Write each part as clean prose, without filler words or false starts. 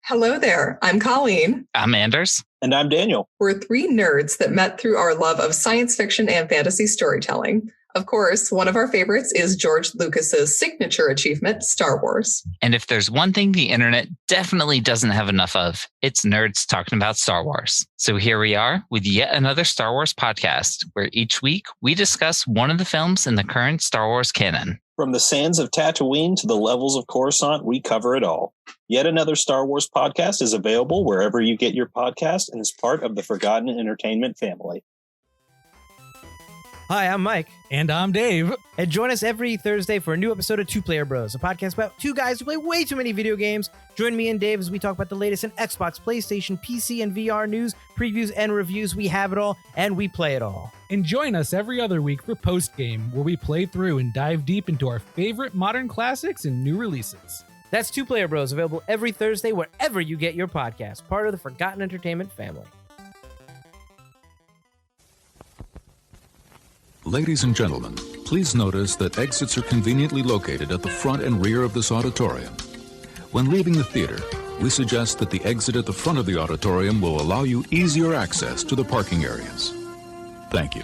Hello there. I'm Colleen. I'm Anders. And I'm Daniel. We're three nerds that met through our love of science fiction and fantasy storytelling. Of course, one of our favorites is George Lucas's signature achievement, Star Wars. And if there's one thing the internet definitely doesn't have enough of, it's nerds talking about Star Wars. So here we are with yet another Star Wars podcast, where each week we discuss one of the films in the current Star Wars canon. From the sands of Tatooine to the levels of Coruscant, we cover it all. Yet another Star Wars podcast is available wherever you get your podcast and is part of the Forgotten Entertainment family. Hi, I'm Mike. And I'm Dave. And join us every Thursday for a new episode of Two Player Bros, a podcast about two guys who play way too many video games. Join me and Dave as we talk about the latest in Xbox, PlayStation, PC, and VR news, previews, and reviews. We have it all, and we play it all. And join us every other week for Post Game, where we play through and dive deep into our favorite modern classics and new releases. That's Two Player Bros, available every Thursday wherever you get your podcast, part of the Forgotten Entertainment family. Ladies and gentlemen, please notice that exits are conveniently located at the front and rear of this auditorium. When leaving the theater, we suggest that the exit at the front of the auditorium will allow you easier access to the parking areas. Thank you.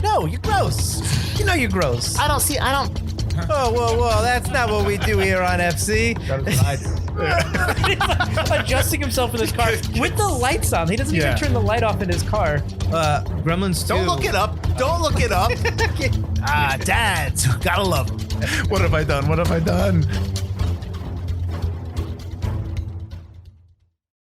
No, you're gross. You know you're gross. I don't. Oh, whoa, that's not what we do here on FC. That's what I do. He's adjusting himself in his car with the lights on. He doesn't even turn the light off in his car. Gremlins 2. Don't look it up. Dads. Gotta love them. What have I done?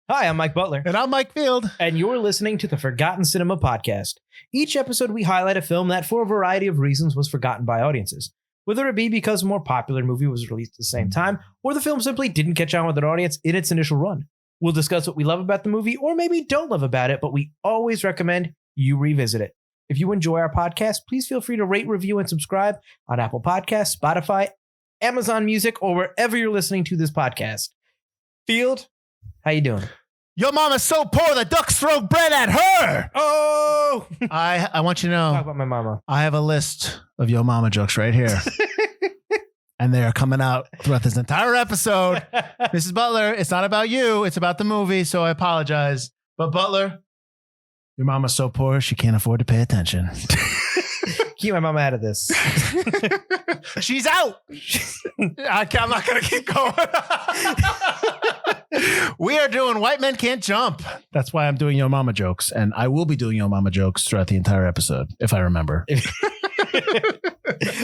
Hi, I'm Mike Butler. And I'm Mike Field. And you're listening to the Forgotten Cinema Podcast. Each episode, we highlight a film that, for a variety of reasons, was forgotten by audiences. Whether it be because a more popular movie was released at the same time, or the film simply didn't catch on with an audience in its initial run. We'll discuss what we love about the movie, or maybe don't love about it, but we always recommend you revisit it. If you enjoy our podcast, please feel free to rate, review, and subscribe on Apple Podcasts, Spotify, Amazon Music, or wherever you're listening to this podcast. Field, how you doing? Your mama's so poor the ducks throw bread at her. Oh! I want you to know. Talk about my mama. I have a list of Yo Mama jokes right here. And they are coming out throughout this entire episode. Mrs. Butler, it's not about you. It's about the movie, so I apologize. But Butler, your mama's so poor she can't afford to pay attention. Keep my mama out of this. She's out. I'm not going to keep going. We are doing White Men Can't Jump. That's why I'm doing Yo Mama jokes. And I will be doing Yo Mama jokes throughout the entire episode, if I remember.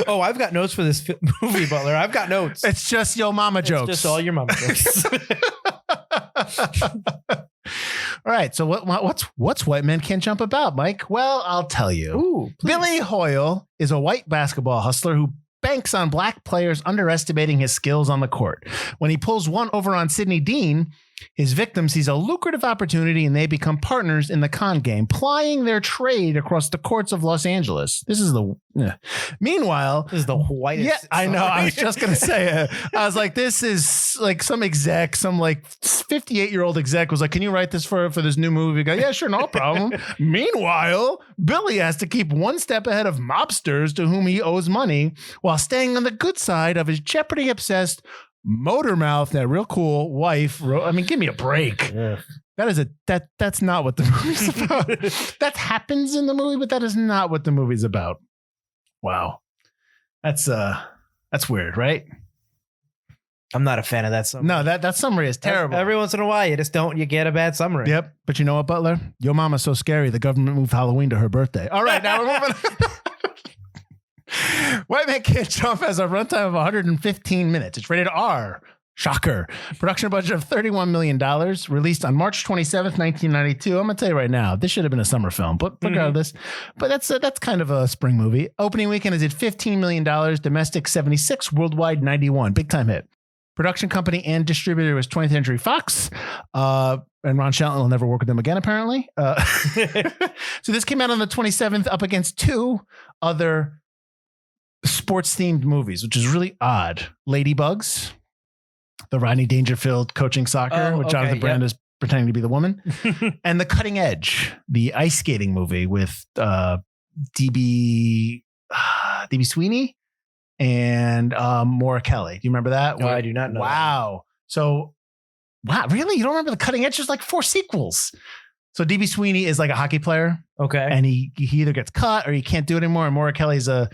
Oh, I've got notes for this movie, Butler. I've got notes. It's just Yo Mama jokes. Just all your mama jokes. All right. So what's White Men Can't Jump about, Mike? Well, I'll tell you. Ooh, Billy Hoyle is a white basketball hustler who banks on black players underestimating his skills on the court. When he pulls one over on Sidney Dean, his victim sees a lucrative opportunity and they become partners in the con game, plying their trade across the courts of Los Angeles. Meanwhile, this is the whitest. Yeah, I know. I was just going to say it. I was like, this is like some 58-year-old exec was like, can you write this for this new movie? Go, yeah, sure, no problem. Meanwhile, Billy has to keep one step ahead of mobsters to whom he owes money while staying on the good side of his Jeopardy-obsessed motor mouth, that real cool wife. I mean, give me a break. Yeah. That's not what the movie's about. That happens in the movie, but that is not what the movie's about. Wow. That's weird, right? I'm not a fan of that summary. No, that summary is terrible. Every once in a while, you get a bad summary. Yep. But you know what, Butler? Your mama's so scary, the government moved Halloween to her birthday. All right, now we're moving on. White Man Can't Jump has a runtime of 115 minutes. It's rated R. Shocker. Production budget of $31 million. Released on March 27th, 1992. I'm going to tell you right now, this should have been a summer film, but regardless. But that's kind of a spring movie. Opening weekend is at $15 million. Domestic 76. Worldwide 91. Big time hit. Production company and distributor was 20th Century Fox. And Ron Shelton will never work with them again, apparently. So this came out on the 27th up against two other sports-themed movies, which is really odd. Ladybugs, the Rodney Dangerfield coaching soccer with Jonathan Brand is pretending to be the woman, and The Cutting Edge, the ice skating movie with DB Sweeney. and Maura Kelly. Do you remember that? No, I do not know. Wow. So, wow, really? You don't remember the cutting edge? There's like 4 sequels. So DB Sweeney is like a hockey player. Okay. And he either gets cut or he can't do it anymore. And Maura Kelly's a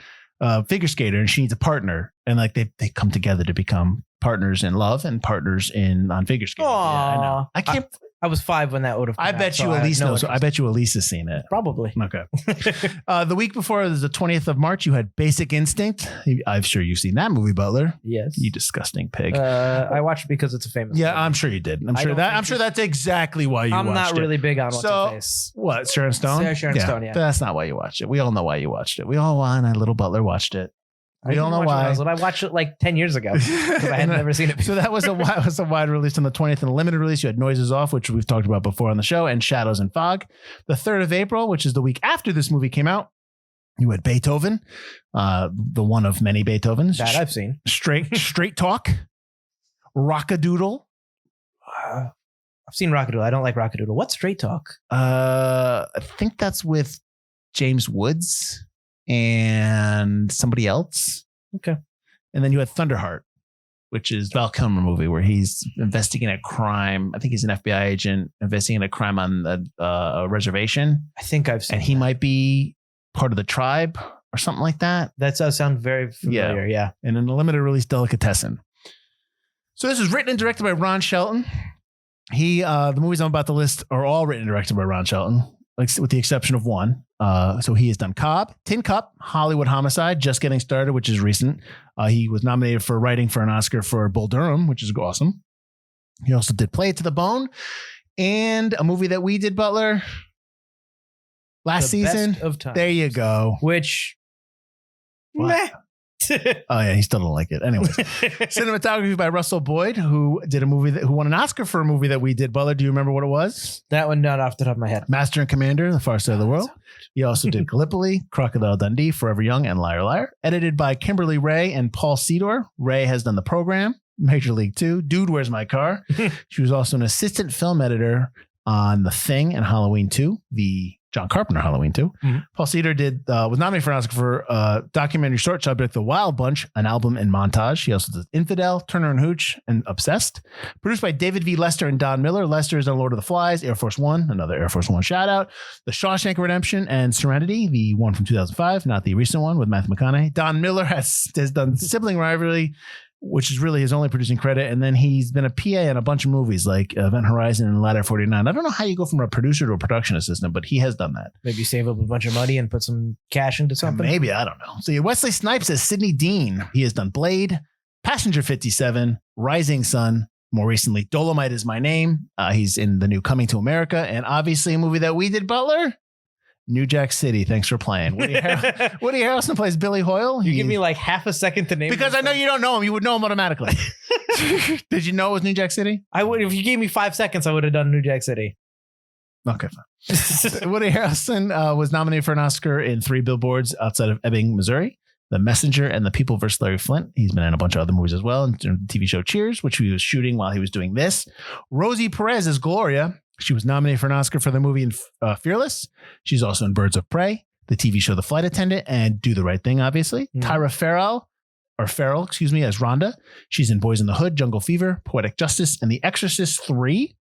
figure skater and she needs a partner. And like they come together to become partners in love and partners on figure skating. Yeah, I know. I can't. I was 5 when that would have come I bet out, you so Elise had no knows. So I interest. bet you Elise has seen it. Probably. Okay. The week before, the 20th of March, you had Basic Instinct. I'm sure you've seen that movie, Butler. Yes. You disgusting pig. I watched it because it's a famous Yeah, movie. I'm sure you did. I don't I'm think sure that's exactly why you watched it. I'm not really big on what's her face. What, Sharon Stone? Sharon Stone, yeah. That's not why you watched it. We all know why you watched it. We all want a little Butler watched it. We don't know why. I watched it like 10 years ago because I had never seen it before. So that was a wide release on the 20th, and a limited release. You had Noises Off, which we've talked about before on the show, and Shadows and Fog. The 3rd of April, which is the week after this movie came out, you had Beethoven, the one of many Beethovens. That I've seen. Straight Talk, Rockadoodle. I've seen Rockadoodle. I don't like Rockadoodle. What's Straight Talk? I think that's with James Woods and somebody else. Okay. And then you had Thunderheart, which is Val Kilmer movie where he's investigating a crime. I think he's an FBI agent investigating a crime on a reservation. I think I've seen And he might be part of the tribe or something like that. That does sound very familiar. Yeah. And in a limited release, Delicatessen. So this was written and directed by Ron Shelton. The movies I'm about to list are all written and directed by Ron Shelton, with the exception of one. So he has done Cobb, Tin Cup, Hollywood Homicide, Just Getting Started, which is recent. He was nominated for writing for an Oscar for Bull Durham, which is awesome. He also did Play It to the Bone and a movie that we did, Butler, last season. Best of Times. There you go. Which, What? Oh yeah, he still don't like it. Anyways, cinematography by Russell Boyd, who did a movie who won an Oscar for a movie that we did. Butler, do you remember what it was? That one not off the top of my head. Master and Commander, The Far Side of the World. He also did Gallipoli, Crocodile Dundee, Forever Young, and Liar Liar. Edited by Kimberly Ray and Paul Sedor. Ray has done The Program, Major League 2, Dude, Where's My Car? She was also an assistant film editor on The Thing and Halloween 2, the John Carpenter Halloween 2. Mm-hmm. Paul Sedor was nominated for an Oscar for documentary short subject, The Wild Bunch, an album and montage. He also did Infidel, Turner and Hooch, and Obsessed. Produced by David V. Lester and Don Miller. Lester is on Lord of the Flies, Air Force One, another Air Force One shout out. The Shawshank Redemption and Serenity, the one from 2005, not the recent one with Matthew McConaughey. Don Miller has done Sibling Rivalry, which is really his only producing credit. And then he's been a PA in a bunch of movies like Event Horizon and Ladder 49. I don't know how you go from a producer to a production assistant, but he has done that. Maybe save up a bunch of money and put some cash into something. Maybe, I don't know. So Wesley Snipes as Sidney Dean. He has done Blade, Passenger 57, Rising Sun. More recently, Dolomite Is My Name. He's in the new Coming to America. And obviously a movie that we did, Butler, New Jack City. Thanks for playing. Woody Harrelson plays Billy Hoyle. You give me like half a second to name because I know you don't know him. You would know him automatically. Did you know it was New Jack City? I would. If you gave me 5 seconds, I would have done New Jack City. Okay, fine. Woody Harrelson was nominated for an Oscar in 3 billboards outside of Ebbing, Missouri. The Messenger and The People vs. Larry Flint. He's been in a bunch of other movies as well, including the TV show Cheers, which he was shooting while he was doing this. Rosie Perez as Gloria. She was nominated for an Oscar for the movie Fearless. She's also in Birds of Prey, the TV show The Flight Attendant, and Do the Right Thing, obviously. Tyra Farrell as Rhonda. She's in Boys in the Hood, Jungle Fever, Poetic Justice, and The Exorcist 3.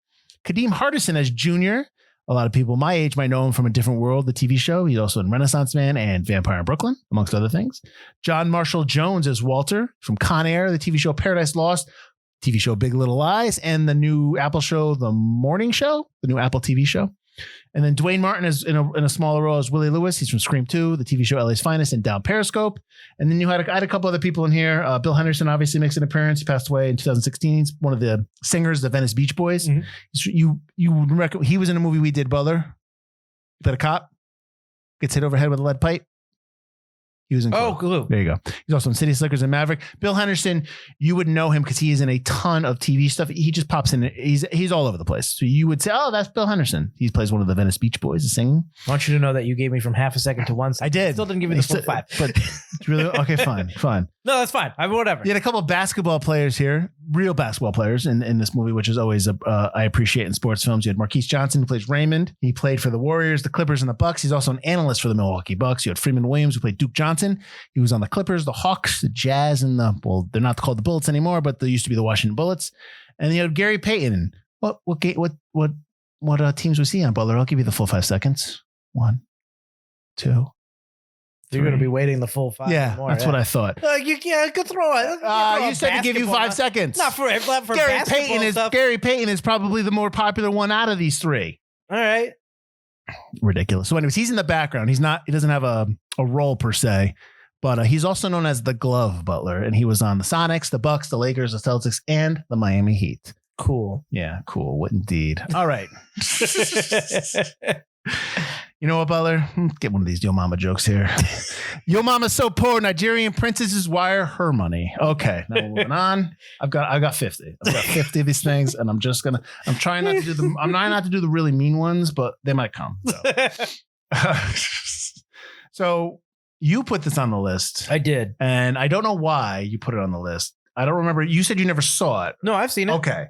Kadeem Hardison as Junior. A lot of people my age might know him from A Different World, the TV show. He's also in Renaissance Man and Vampire in Brooklyn, amongst other things. John Marshall Jones as Walter from Con Air, the TV show Paradise Lost, TV show Big Little Lies, and the new Apple show, The Morning Show, the new Apple TV show. And then Dwayne Martin is in a smaller role as Willie Lewis. He's from Scream 2, the TV show LA's Finest, and Down Periscope. And then I had a couple other people in here. Bill Henderson obviously makes an appearance. He passed away in 2016. He's one of the singers, the Venice Beach Boys. Mm-hmm. He was in a movie we did, Butler. That a cop gets hit overhead with a lead pipe. He was in Glue. There you go. He's also in City Slickers and Maverick. Bill Henderson, you would know him because he is in a ton of TV stuff. He just pops in. He's all over the place. So you would say, oh, that's Bill Henderson. He plays one of the Venice Beach Boys, is singing. I want you to know that you gave me from half a second to 1 second. I did. Still didn't give you the full 5. But really, okay, fine. No, that's fine. Whatever. You had a couple of basketball players here. real basketball players in this movie, which is always I appreciate in sports films. You had Marquise Johnson, who plays Raymond. He played for the Warriors, the Clippers, and the Bucks. He's also an analyst for the Milwaukee Bucks. You had Freeman Williams, who played Duke Johnson. He was on the Clippers, the Hawks, the Jazz, and they're not called the Bullets anymore, but they used to be the Washington Bullets. And you had Gary Payton. What teams was he on, Butler? I'll give you the full 5 seconds. 1, 2. You're going to be waiting the full 5. Yeah, more, that's what I thought. You could throw it. You said to give you 5 seconds. Not for Gary Payton stuff. Gary Payton is probably the more popular one out of these 3. All right. Ridiculous. So anyways, he's in the background. He doesn't have a role per se, but he's also known as the Glove Butler, and he was on the Sonics, the Bucks, the Lakers, the Celtics, and the Miami Heat. Cool. Yeah, cool. What indeed. All right. You know what, Butler? Get one of these Yo Mama jokes here. Yo Mama's so poor, Nigerian princesses wire her money. Okay, now we're moving on. I've got 50. I've got 50 of these things, and I'm trying not to do the really mean ones, but they might come. So you put this on the list. I did. And I don't know why you put it on the list. I don't remember. You said you never saw it. No, I've seen it. Okay.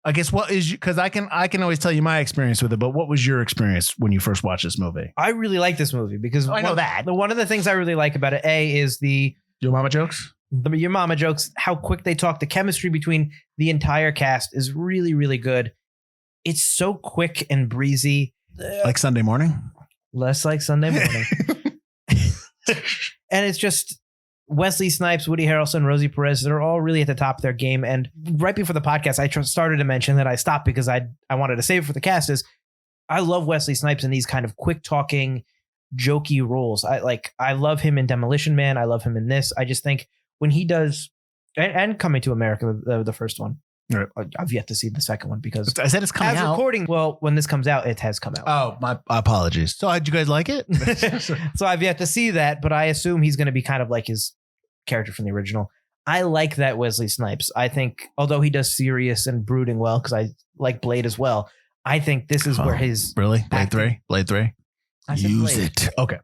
I guess because I can always tell you my experience with it, but what was your experience when you first watched this movie? I really like this movie because I know that. One of the things I really like about it, is the Your Mama jokes? Your Mama jokes, how quick they talk. The chemistry between the entire cast is really, really good. It's so quick and breezy. Like Sunday morning? Less like Sunday morning. And it's just Wesley Snipes, Woody Harrelson, Rosie Perez, they're all really at the top of their game. And right before the podcast, I started to mention that I stopped because I wanted to save it for the cast is I love Wesley Snipes in these kind of quick talking, jokey roles. I love him in Demolition Man. I love him in this. I just think when he does, and Coming to America, the first one. Right. I've yet to see the second one because I said it's coming as out. Recording. Well, when this comes out, it has come out. Oh, my apologies. So did you guys like it? So I've yet to see that, but I assume he's going to be kind of like his character from the original. I like that Wesley Snipes. I think, although he does serious and brooding well, because I like Blade as well. I think this is where his really Blade 3. Use Blade. it. Okay.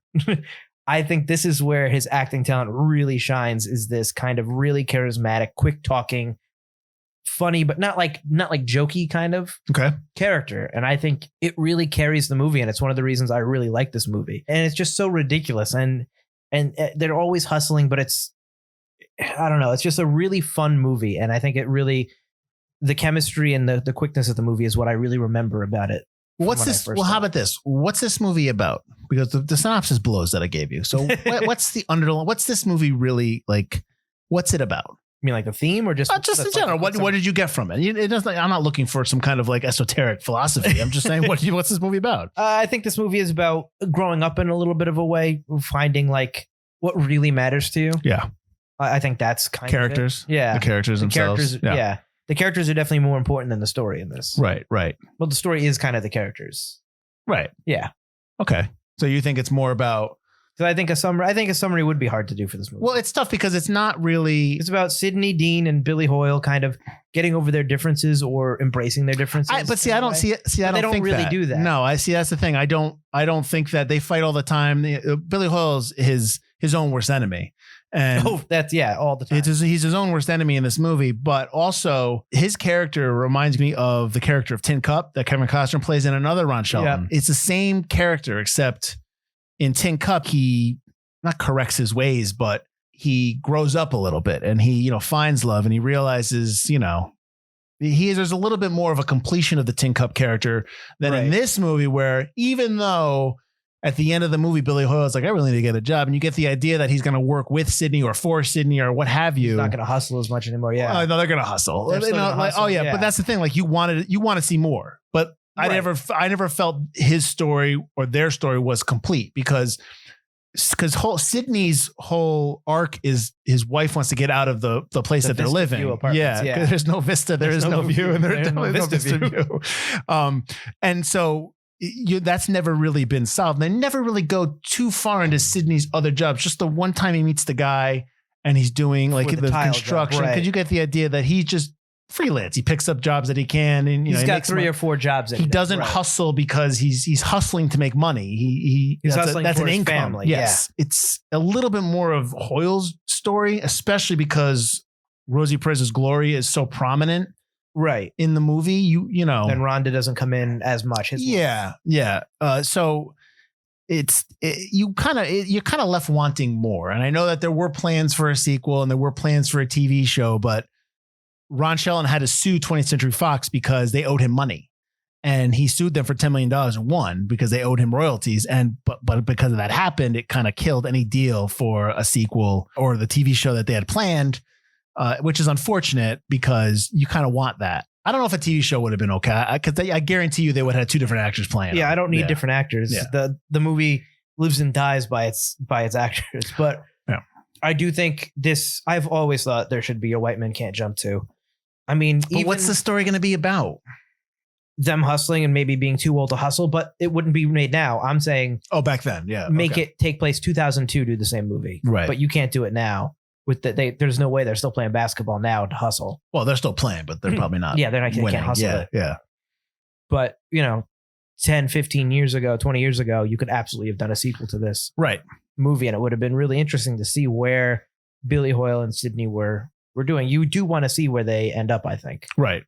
I think this is where his acting talent really shines. Is this kind of really charismatic, quick talking, funny, but not like jokey kind of character. And I think it really carries the movie. And it's one of the reasons I really like this movie. And it's just so ridiculous. And they're always hustling, but I don't know. It's just a really fun movie. And I think it really, the chemistry and the quickness of the movie is what I really remember about it. What's this? Well, how about this? What's this movie about? Because the synopsis blows that I gave you. So what's the underlying, what's this movie really like? What's it about? You mean like the theme or just in general? What did you get from it? It doesn't. I'm not looking for some kind of like esoteric philosophy. I'm just saying, what's this movie about? I think this movie is about growing up in a little bit of a way, finding like what really matters to you. Yeah, I think that's kind characters. of it. Yeah, the characters themselves. Yeah, the characters are definitely more important than the story in this. Right. Well, the story is kind of the characters. Right. Yeah. Okay. So you think it's more about? So I think a summary would be hard to do for this movie. Well, it's tough because it's not really. It's about Sidney Dean and Billy Hoyle kind of getting over their differences or embracing their differences. I don't see it. See, I don't think really do that. No, I see. That's the thing. I don't think that they fight all the time. Billy Hoyle's his own worst enemy, and all the time. He's his own worst enemy in this movie. But also, his character reminds me of the character of Tin Cup that Kevin Costner plays in another Ron Shelton. Yeah. It's the same character except. In Tin Cup, he not corrects his ways, but he grows up a little bit and he, finds love and he realizes, there's a little bit more of a completion of the Tin Cup character than in this movie, where even though at the end of the movie, Billy Hoyle is like, I really need to get a job. And you get the idea that he's going to work with Sydney or for Sydney or what have you. He's not going to hustle as much anymore. Yeah. No, they're going to hustle. Hustle. But that's the thing. Like you want to see more, but I never felt his story or their story was complete because Sydney's whole arc is his wife wants to get out of the place that they're living. Yeah. There's no vista. There is no view. And there's no vista view. And so that's never really been solved. They never really go too far into Sydney's other jobs. Just the one time he meets the guy and he's doing like the construction. Because you get the idea that he's just freelance. He picks up jobs that he can, and he's got 3 or 4 jobs. He doesn't hustle because he's hustling to make money. He's hustling that's for an his income. Family. Yes, it's a little bit more of Hoyle's story, especially because Rosie Perez's glory is so prominent Right. in the movie. You know, And Rhonda doesn't come in as much. yeah. So you're kind of left wanting more. And I know that there were plans for a sequel and there were plans for a TV show, but Ron Shelton had to sue 20th Century Fox because they owed him money. And he sued them for $10 million and won because they owed him royalties. But because of that happened, it kind of killed any deal for a sequel or the TV show that they had planned, which is unfortunate because you kind of want that. I don't know if a TV show would have been okay, because I guarantee you they would have 2 different actors playing. Yeah, I don't need different actors. Yeah. The movie lives and dies by its actors. But I do think I've always thought there should be a White Men Can't Jump too. I mean, but what's the story going to be about? Them hustling and maybe being too old to hustle, but it wouldn't be made now. I'm saying, Back then, yeah, make it take place 2002, do the same movie, right? But you can't do it now. There's no way they're still playing basketball now to hustle. Well, they're still playing, but they're probably not. Yeah, they can't hustle it. Yeah. But 10, 15 years ago, 20 years ago, you could absolutely have done a sequel to this movie, and it would have been really interesting to see where Billy Hoyle and Sydney were doing. You do want to see where they end up, I think. Right.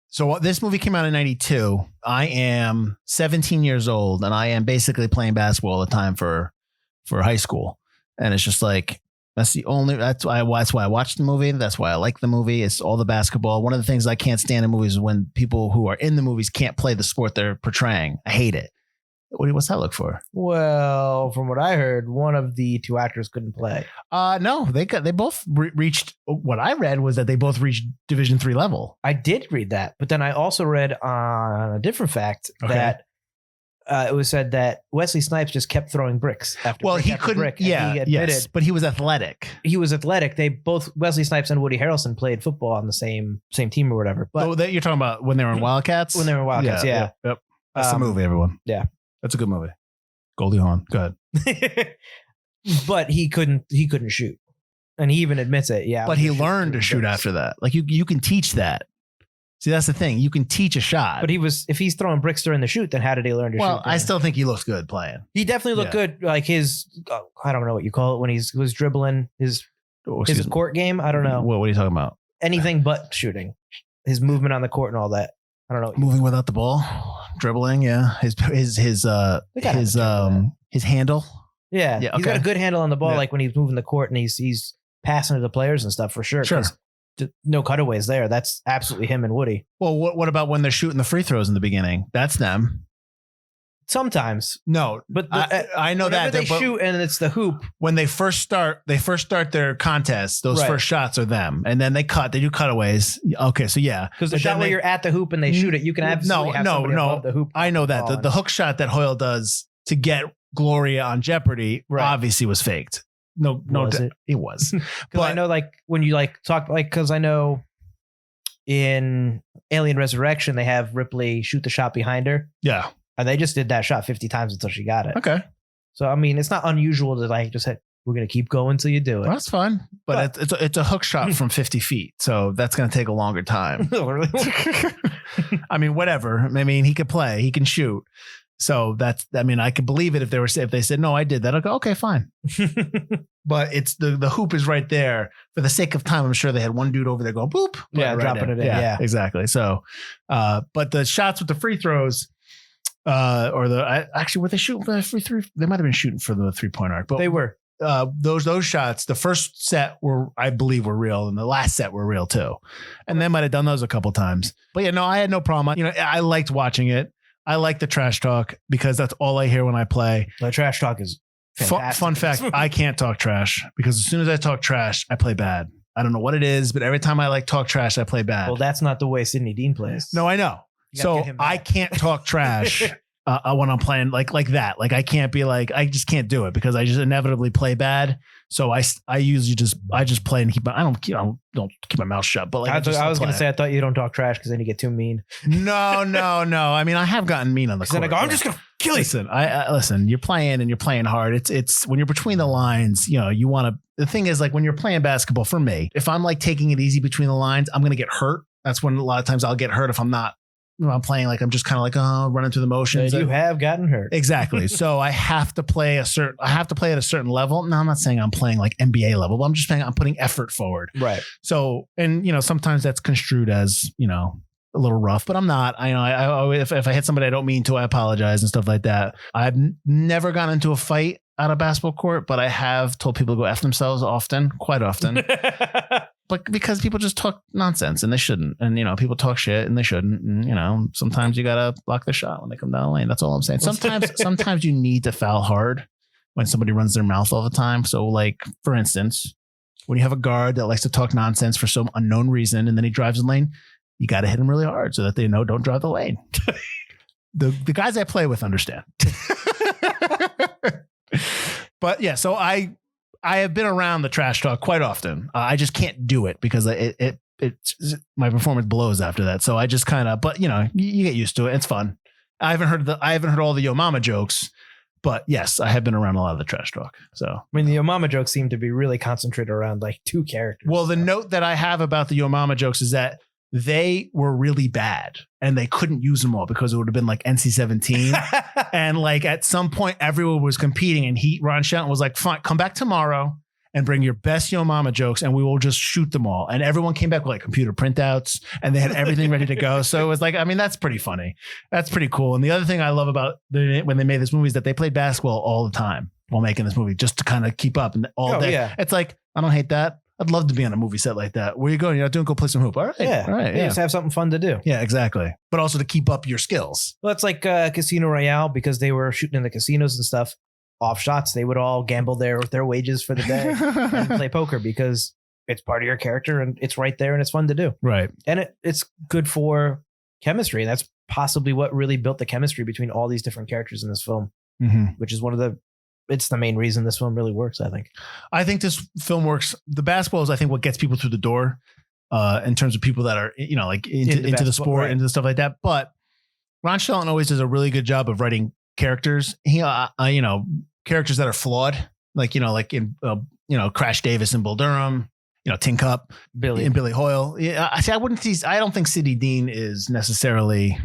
So this movie came out in 92. I am 17 years old and I am basically playing basketball all the time for high school. And it's just like, that's why I watched the movie. That's why I like the movie. It's all the basketball. One of the things I can't stand in movies is when people who are in the movies can't play the sport they're portraying. I hate it. What's that look for? Well, from what I heard, one of the 2 actors couldn't play. No, they both reached. What I read was that they both reached Division III level. I did read that, but then I also read on a different fact that it was said that Wesley Snipes just kept throwing bricks after. Well, brick he after couldn't. Brick, he admitted, but he was athletic. They both, Wesley Snipes and Woody Harrelson, played football on the same team or whatever. But you're talking about when they were in Wildcats. When they were in Wildcats, yeah. Yep. That's the movie, everyone. Yeah. That's a good movie. Goldie Hawn. Go ahead. But he couldn't shoot. And he even admits it. Yeah. But he learned to shoot after that. Like you can teach that. See, that's the thing. You can teach a shot. But if he's throwing bricks during the shoot, then how did he learn to shoot? Well, I still think he looks good playing. He definitely looked good. Like his, I don't know what you call it when he was dribbling his court game. I don't know. What are you talking about? Anything but shooting. His movement on the court and all that. I don't know. Moving without the ball, dribbling. Yeah. His handle. Yeah. Okay. He's got a good handle on the ball. Like when he's moving the court and he's passing to the players and stuff for sure. Sure. No cutaways there. That's absolutely him and Woody. Well, what about when they're shooting the free throws in the beginning? That's them. Sometimes. No, but I know that they shoot and it's the hoop. When they first start their contest, those first shots are them. And then they do cutaways. Okay. So yeah. Because the shot where you're at the hoop and they shoot it, you can absolutely have somebody above the hoop. I know that. The hook shot that Hoyle does to get Gloria on Jeopardy obviously was faked. No, it was. Because I know, like, when you talk, because I know in Alien Resurrection, they have Ripley shoot the shot behind her. Yeah. And they just did that shot 50 times until she got it. Okay. So, I mean, it's not unusual to just hit, we're going to keep going until you do it. Well, that's fine. But it's a hook shot from 50 feet. So that's going to take a longer time. I mean, whatever. I mean, he could play, he can shoot. So I could believe it if they said, no, I did that. I'll go, okay, fine. But it's the hoop is right there. For the sake of time, I'm sure they had one dude over there going, boop. Yeah, dropping it in. Yeah, exactly. So, but the shots with the free throws, were they shooting for the free throw? They might have been shooting for the 3-point arc, but they were. Those shots, the first set I believe were real, and the last set were real too. And they might have done those a couple times. But yeah, no, I had no problem. I liked watching it. I like the trash talk because that's all I hear when I play. The trash talk is fantastic. Fun fact, I can't talk trash because as soon as I talk trash, I play bad. I don't know what it is, but every time I talk trash, I play bad. Well, that's not the way Sidney Dean plays. No, I know. So I can't talk trash when I'm playing like that. Like I can't be I just can't do it because I just inevitably play bad. So I usually just play and I don't keep my mouth shut. But I was going to say, I thought you don't talk trash because then you get too mean. No. I mean, I have gotten mean on the court. Then I go, I'm just going to kill you. Listen, listen, you're playing and you're playing hard. It's when you're between the lines, you want to, the thing is when you're playing basketball for me, if I'm taking it easy between the lines, I'm going to get hurt. That's when a lot of times I'll get hurt if I'm not I'm playing like I'm just kind of like running through the motions. You have gotten hurt. Exactly. So I have to play at a certain level. No, I'm not saying I'm playing like NBA level, but I'm just saying I'm putting effort forward. Right. So, and sometimes that's construed as, a little rough, but I'm not. If I hit somebody I don't mean to, I apologize and stuff like that. I've never gotten into a fight at a basketball court, but I have told people to go F themselves quite often. But because people just talk nonsense and they shouldn't. And, people talk shit and they shouldn't. And, sometimes you got to block the shot when they come down the lane. That's all I'm saying. Sometimes you need to foul hard when somebody runs their mouth all the time. So like, for instance, when you have a guard that likes to talk nonsense for some unknown reason, and then he drives the lane, you got to hit him really hard so that they know don't drive the lane. The guys I play with understand. But yeah, so I have been around the trash talk quite often. I just can't do it because it's my performance blows after that. So I just kind of, but you get used to it. It's fun. I haven't heard all the Yo Mama jokes, but yes, I have been around a lot of the trash talk. So I mean, the Yo Mama jokes seem to be really concentrated around like two characters. Well, the note that I have about the Yo Mama jokes is that they were really bad and they couldn't use them all because it would have been like NC-17. And like at some point everyone was competing and Ron Shelton was like, fine, come back tomorrow and bring your best Yo Mama jokes and we will just shoot them all. And everyone came back with like computer printouts and they had everything ready to go. So it was like, I mean, that's pretty funny. That's pretty cool. And the other thing I love about when they made this movie is that they played basketball all the time while making this movie just to kind of keep up and all day. Yeah. It's like, I don't hate that. I'd love to be on a movie set like that. Where you going? You're not doing, go play some hoop. All right. Yeah. All right. Yeah. Just have something fun to do. Yeah, exactly. But also to keep up your skills. Well, it's like Casino Royale because they were shooting in the casinos and stuff. Off shots, they would all gamble their wages for the day and play poker because it's part of your character and it's right there and it's fun to do. Right. And it's good for chemistry. That's possibly what really built the chemistry between all these different characters in this film, which is it's the main reason this film really works, I think. I think this film works. The basketball is, I think, what gets people through the door in terms of people that are, like into the sport, right, into stuff like that. But Ron Shelton always does a really good job of writing characters. He, characters that are flawed, like in, Crash Davis and Bull Durham, Tin Cup, Billy Hoyle. Yeah. I don't think Sidney Dean is necessarily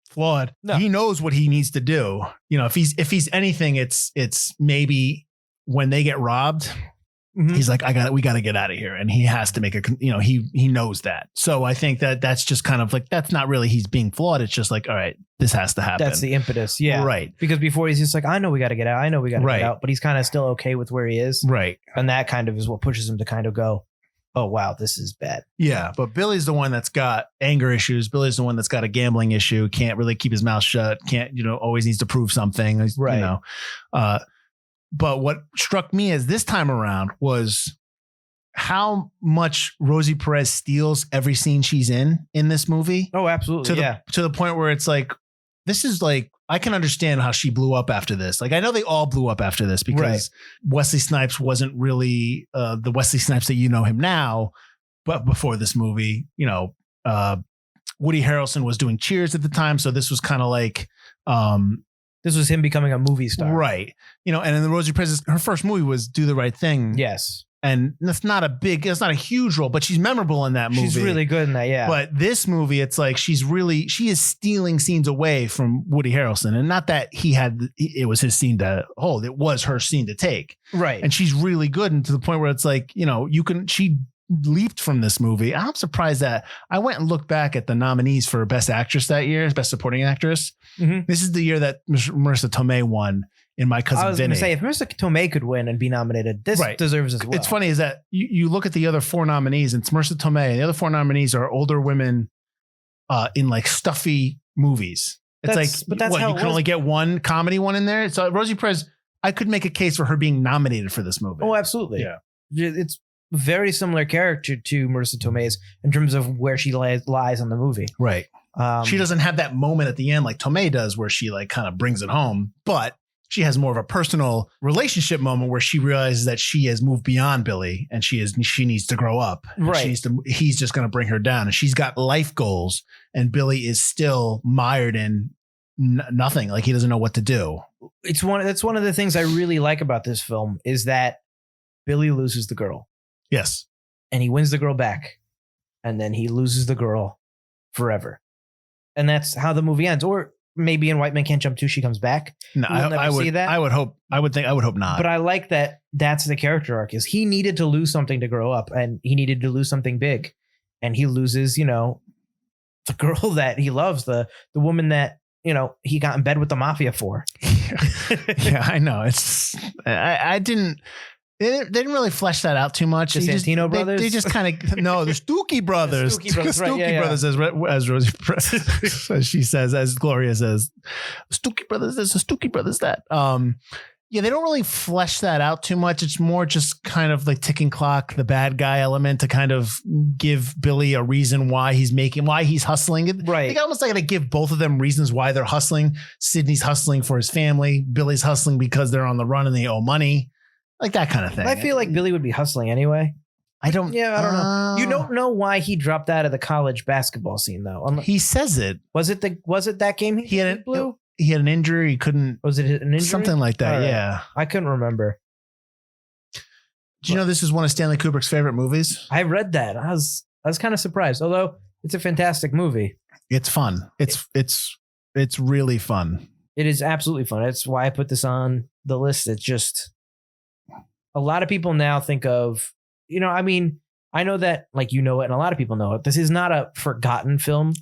flawed. No. He knows what he needs to do. If he's anything, it's maybe when they get robbed, he's like, we got to get out of here. And he has to make he knows that. So I think that's just kind of like, that's not really, he's being flawed. It's just like, all right, this has to happen. That's the impetus. Yeah. Right. Because before he's just like, I know we got to get out. I know we got to get out, but he's kind of still okay with where he is. Right. And that kind of is what pushes him to kind of go, oh, wow, this is bad. Yeah. But Billy's the one that's got anger issues. Billy's the one that's got a gambling issue. Can't really keep his mouth shut. Can't, always needs to prove something. Right. But what struck me as this time around was how much Rosie Perez steals every scene she's in this movie. Oh, absolutely. To the point where it's like, this is like, I can understand how she blew up after this. Like, I know they all blew up after this because Wesley Snipes wasn't really the Wesley Snipes that you know him now. But before this movie, Woody Harrelson was doing Cheers at the time. So this was kind of like, this was him becoming a movie star. Right. And then the Rosie Perez, her first movie was Do the Right Thing. Yes. And it's not a huge role, but she's memorable in that movie. She's really good in that, yeah. But this movie, it's like she is stealing scenes away from Woody Harrelson. And not that it was his scene to hold. It was her scene to take. Right. And she's really good, and to the point where it's like, she leaped from this movie. I'm surprised that I went and looked back at the nominees for Best Actress that year, Best Supporting Actress. This is the year that Marisa Tomei won in My Cousin Vinny. I was going to say, if Marisa Tomei could win and be nominated, this deserves as well. It's funny is that you look at the other four nominees, and it's Marisa Tomei, and the other four nominees are older women in like stuffy movies. It's you can only get one comedy one in there. So Rosie Perez, I could make a case for her being nominated for this movie. Oh, absolutely. Yeah. It's very similar character to Marisa Tomei's in terms of where she lies on the movie. Right. She doesn't have that moment at the end like Tomei does where she like kind of brings it home, but she has more of a personal relationship moment where she realizes that she has moved beyond Billy and she needs to grow up. Right. He's just going to bring her down, and she's got life goals, and Billy is still mired in nothing. Like he doesn't know what to do. That's one of the things I really like about this film is that Billy loses the girl. Yes. And he wins the girl back, and then he loses the girl forever. and that's how the movie ends. Or maybe in White Man Can't Jump 2, she comes back. No, I would see that. I would hope not. But I like that that's the character arc, is he needed to lose something to grow up, and he needed to lose something big. And he loses, the girl that he loves, the woman that, he got in bed with the mafia for. Yeah, I know. I didn't. They didn't really flesh that out too much. The Santino brothers? They just kind of the Stookie brothers. The Stookie brothers, right, as Rosie Perez, as she says, as Gloria says, Stookie brothers. There's a Stookie brothers that. Yeah, they don't really flesh that out too much. It's more just kind of like ticking clock, the bad guy element to kind of give Billy a reason why he's hustling. Right. They almost like to give both of them reasons why they're hustling. Sidney's hustling for his family. Billy's hustling because they're on the run and they owe money. Like that kind of thing. I feel like Billy would be hustling anyway. I don't know. You don't know why he dropped out of the college basketball scene though. He says it. Was it that game he had an injury. He couldn't. Was it an injury? Something like that. Right. Yeah. I couldn't remember. Do you know this is one of Stanley Kubrick's favorite movies? I read that. I was kind of surprised. Although it's a fantastic movie. It's fun. It's really fun. It is absolutely fun. That's why I put this on the list. It's just a lot of people now think of, I know that like it, and a lot of people know it. This is not a forgotten film.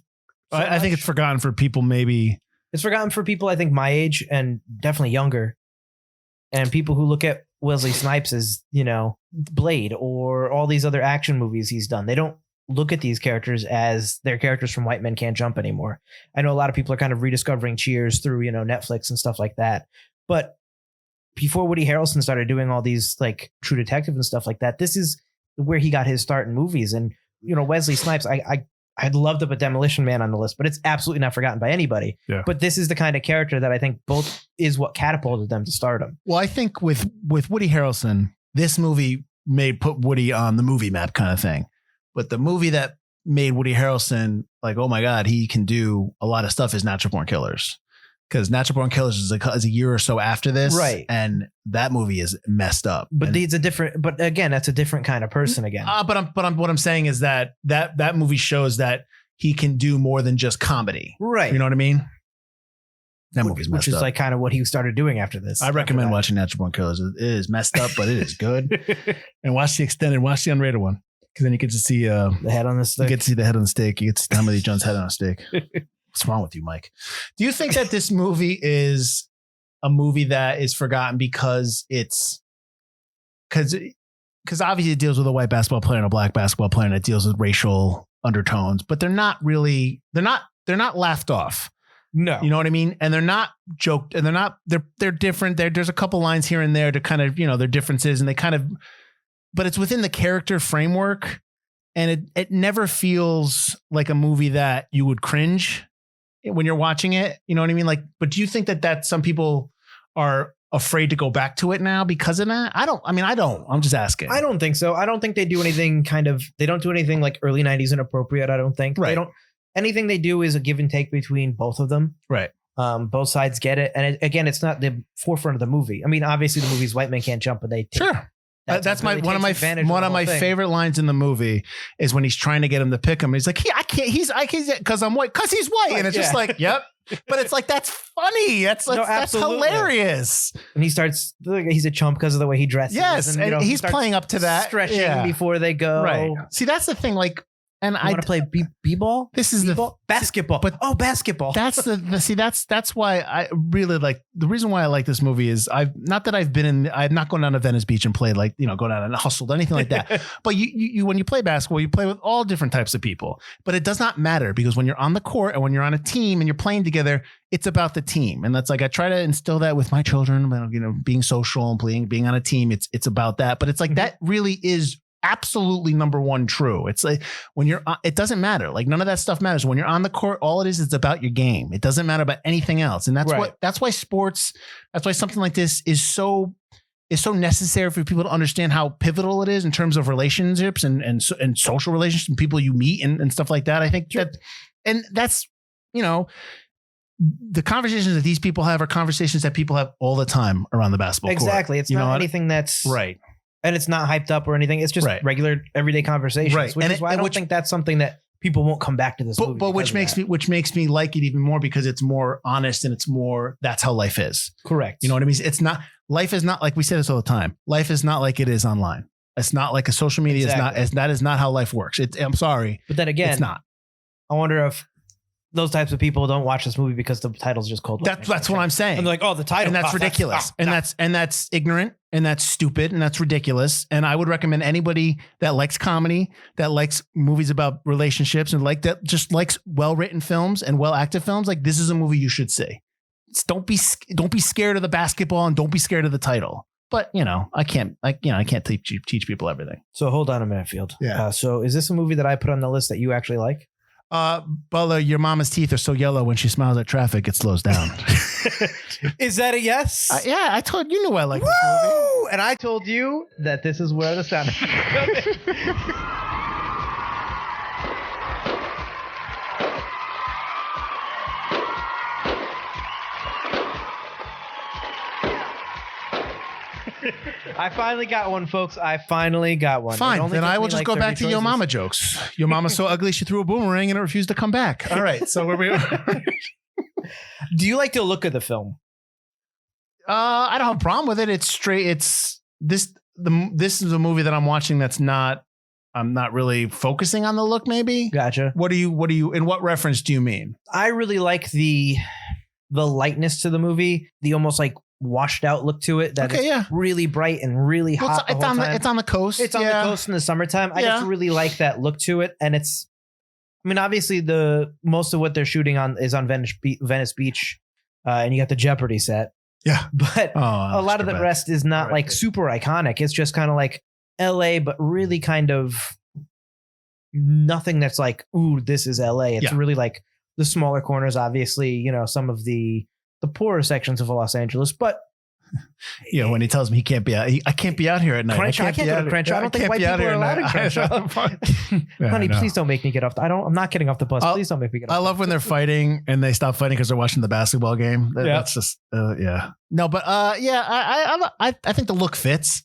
I think it's forgotten for people maybe. It's forgotten for people, I think, my age and definitely younger. And people who look at Wesley Snipes as, Blade or all these other action movies he's done. They don't look at these characters as their characters from White Men Can't Jump anymore. I know a lot of people are kind of rediscovering Cheers through, Netflix and stuff like that. But before Woody Harrelson started doing all these like True Detective and stuff like that, this is where he got his start in movies. And, Wesley Snipes, I'd love to put Demolition Man on the list, but it's absolutely not forgotten by anybody. Yeah. But this is the kind of character that I think both is what catapulted them to stardom. Well, I think with Woody Harrelson, this movie may put Woody on the movie map kind of thing. But the movie that made Woody Harrelson like, oh my God, he can do a lot of stuff is Natural Born Killers. Because Natural Born Killers is a year or so after this. Right. And that movie is messed up. But again, that's a different kind of person again. But what I'm saying is that movie shows that he can do more than just comedy. Right. You know what I mean? That movie's messed up. Which is like kind of what he started doing after this. I recommend watching Natural Born Killers. It is messed up, but it is good. And watch the unrated one. Because then you get to see the head on the steak. You get to see the head on the steak. You get to see Tommy Lee Jones' head on a steak. What's wrong with you, Mike? Do you think that this movie is a movie that is forgotten because obviously it deals with a white basketball player and a black basketball player, and it deals with racial undertones, but they're not laughed off. No. You know what I mean? And they're not joked, and they're different. There's a couple lines here and there to kind of, their differences, and they kind of, but it's within the character framework, and it never feels like a movie that you would cringe when you're watching it. You know what I mean? Like, but do you think that some people are afraid to go back to it now because of that? I don't. I'm just asking. I don't think so. I don't think they do anything they don't do anything like early 90s inappropriate. I don't think. Right. They don't. Anything they do is a give and take between both of them. Right. Both sides get it. And again, it's not the forefront of the movie. I mean, obviously the movie's White Men Can't Jump, but they take, sure. That's really one of my favorite lines in the movie is when he's trying to get him to pick him. He's like, I can't because I'm white, because he's white. And it's just like, yep. But it's like, that's funny. That's hilarious. And he starts, he's a chump because of the way he dresses. Yes. And he's playing up to that. Stretching before they go. Right. See, that's the thing. Like, and I want to play b-ball. This is basketball. But basketball. That's that's why I really like, the reason why I like this movie is I've not gone down to Venice Beach and played go down and hustled, anything like that. But you when you play basketball, you play with all different types of people. But it does not matter, because when you're on the court and when you're on a team and you're playing together, it's about the team. And that's like, I try to instill that with my children, being social and being on a team. It's about that. But it's like, that really is absolutely number one true. It's like when you're it doesn't matter, like none of that stuff matters when you're on the court. All it is about your game. It doesn't matter about anything else. And that's why something like this is so necessary for people to understand how pivotal it is in terms of relationships and social relationships and people you meet and stuff like that. I think that's the conversations that these people have are conversations that people have all the time around the basketball court. Exactly. It's not anything that's right. And it's not hyped up or anything. It's just regular everyday conversations, which is why I don't think that's something that people won't come back to this movie. But which makes me like it even more because it's more honest and it's more, that's how life is. Correct. You know what I mean? Life is not like, we say this all the time. Life is not like it is online. It's not like a social media that is not how life works. I'm sorry. But then again, it's not. I wonder if those types of people don't watch this movie because the title's just called. That's what I'm saying. And they're like, oh, the title. And that's ridiculous. That's ignorant and that's stupid and that's ridiculous. And I would recommend anybody that likes comedy, that likes movies about relationships and that just likes well-written films and well-acted films. Like, this is a movie you should see. Don't be scared of the basketball and don't be scared of the title. But I can't teach people everything. So hold on a minute, Field. Yeah. So is this a movie that I put on the list that you actually like? Butler, your mama's teeth are so yellow when she smiles at traffic, it slows down. Is that a yes? Yeah, I told you knew I like this movie. And I told you that this is where the sound I finally got one, folks. I finally got one. Fine, then I will just go back to Yo Mama jokes. Your mama's so ugly she threw a boomerang and it refused to come back. All right, so where we are. Do you like the look of the film? I don't have a problem with it. It's straight. This is a movie that I'm watching I'm not really focusing on the look, maybe. Gotcha. What do you in what reference do you mean? I really like the lightness to the movie, the almost like washed out look to it. Really bright and really hot. It's on the coast. It's on the coast in the summertime. I just really like that look to it. And obviously most of what they're shooting on is on Venice Beach. And you got the Jeopardy set. Yeah. But a lot of the rest is not like super iconic. It's just kind of like LA, but really kind of nothing that's like, ooh, this is LA. It's really like the smaller corners, obviously, some of the poorer sections of Los Angeles, but when he tells me he can't be out, I can't be out here at night. Crenshaw, I can't go to Crenshaw. I don't think white people are allowed in Crenshaw. Honey, please don't make me get off. I'm not getting off the bus. Please don't make me get off. I love when they're fighting and they stop fighting because they're watching the basketball game. That's just no, but I think the look fits.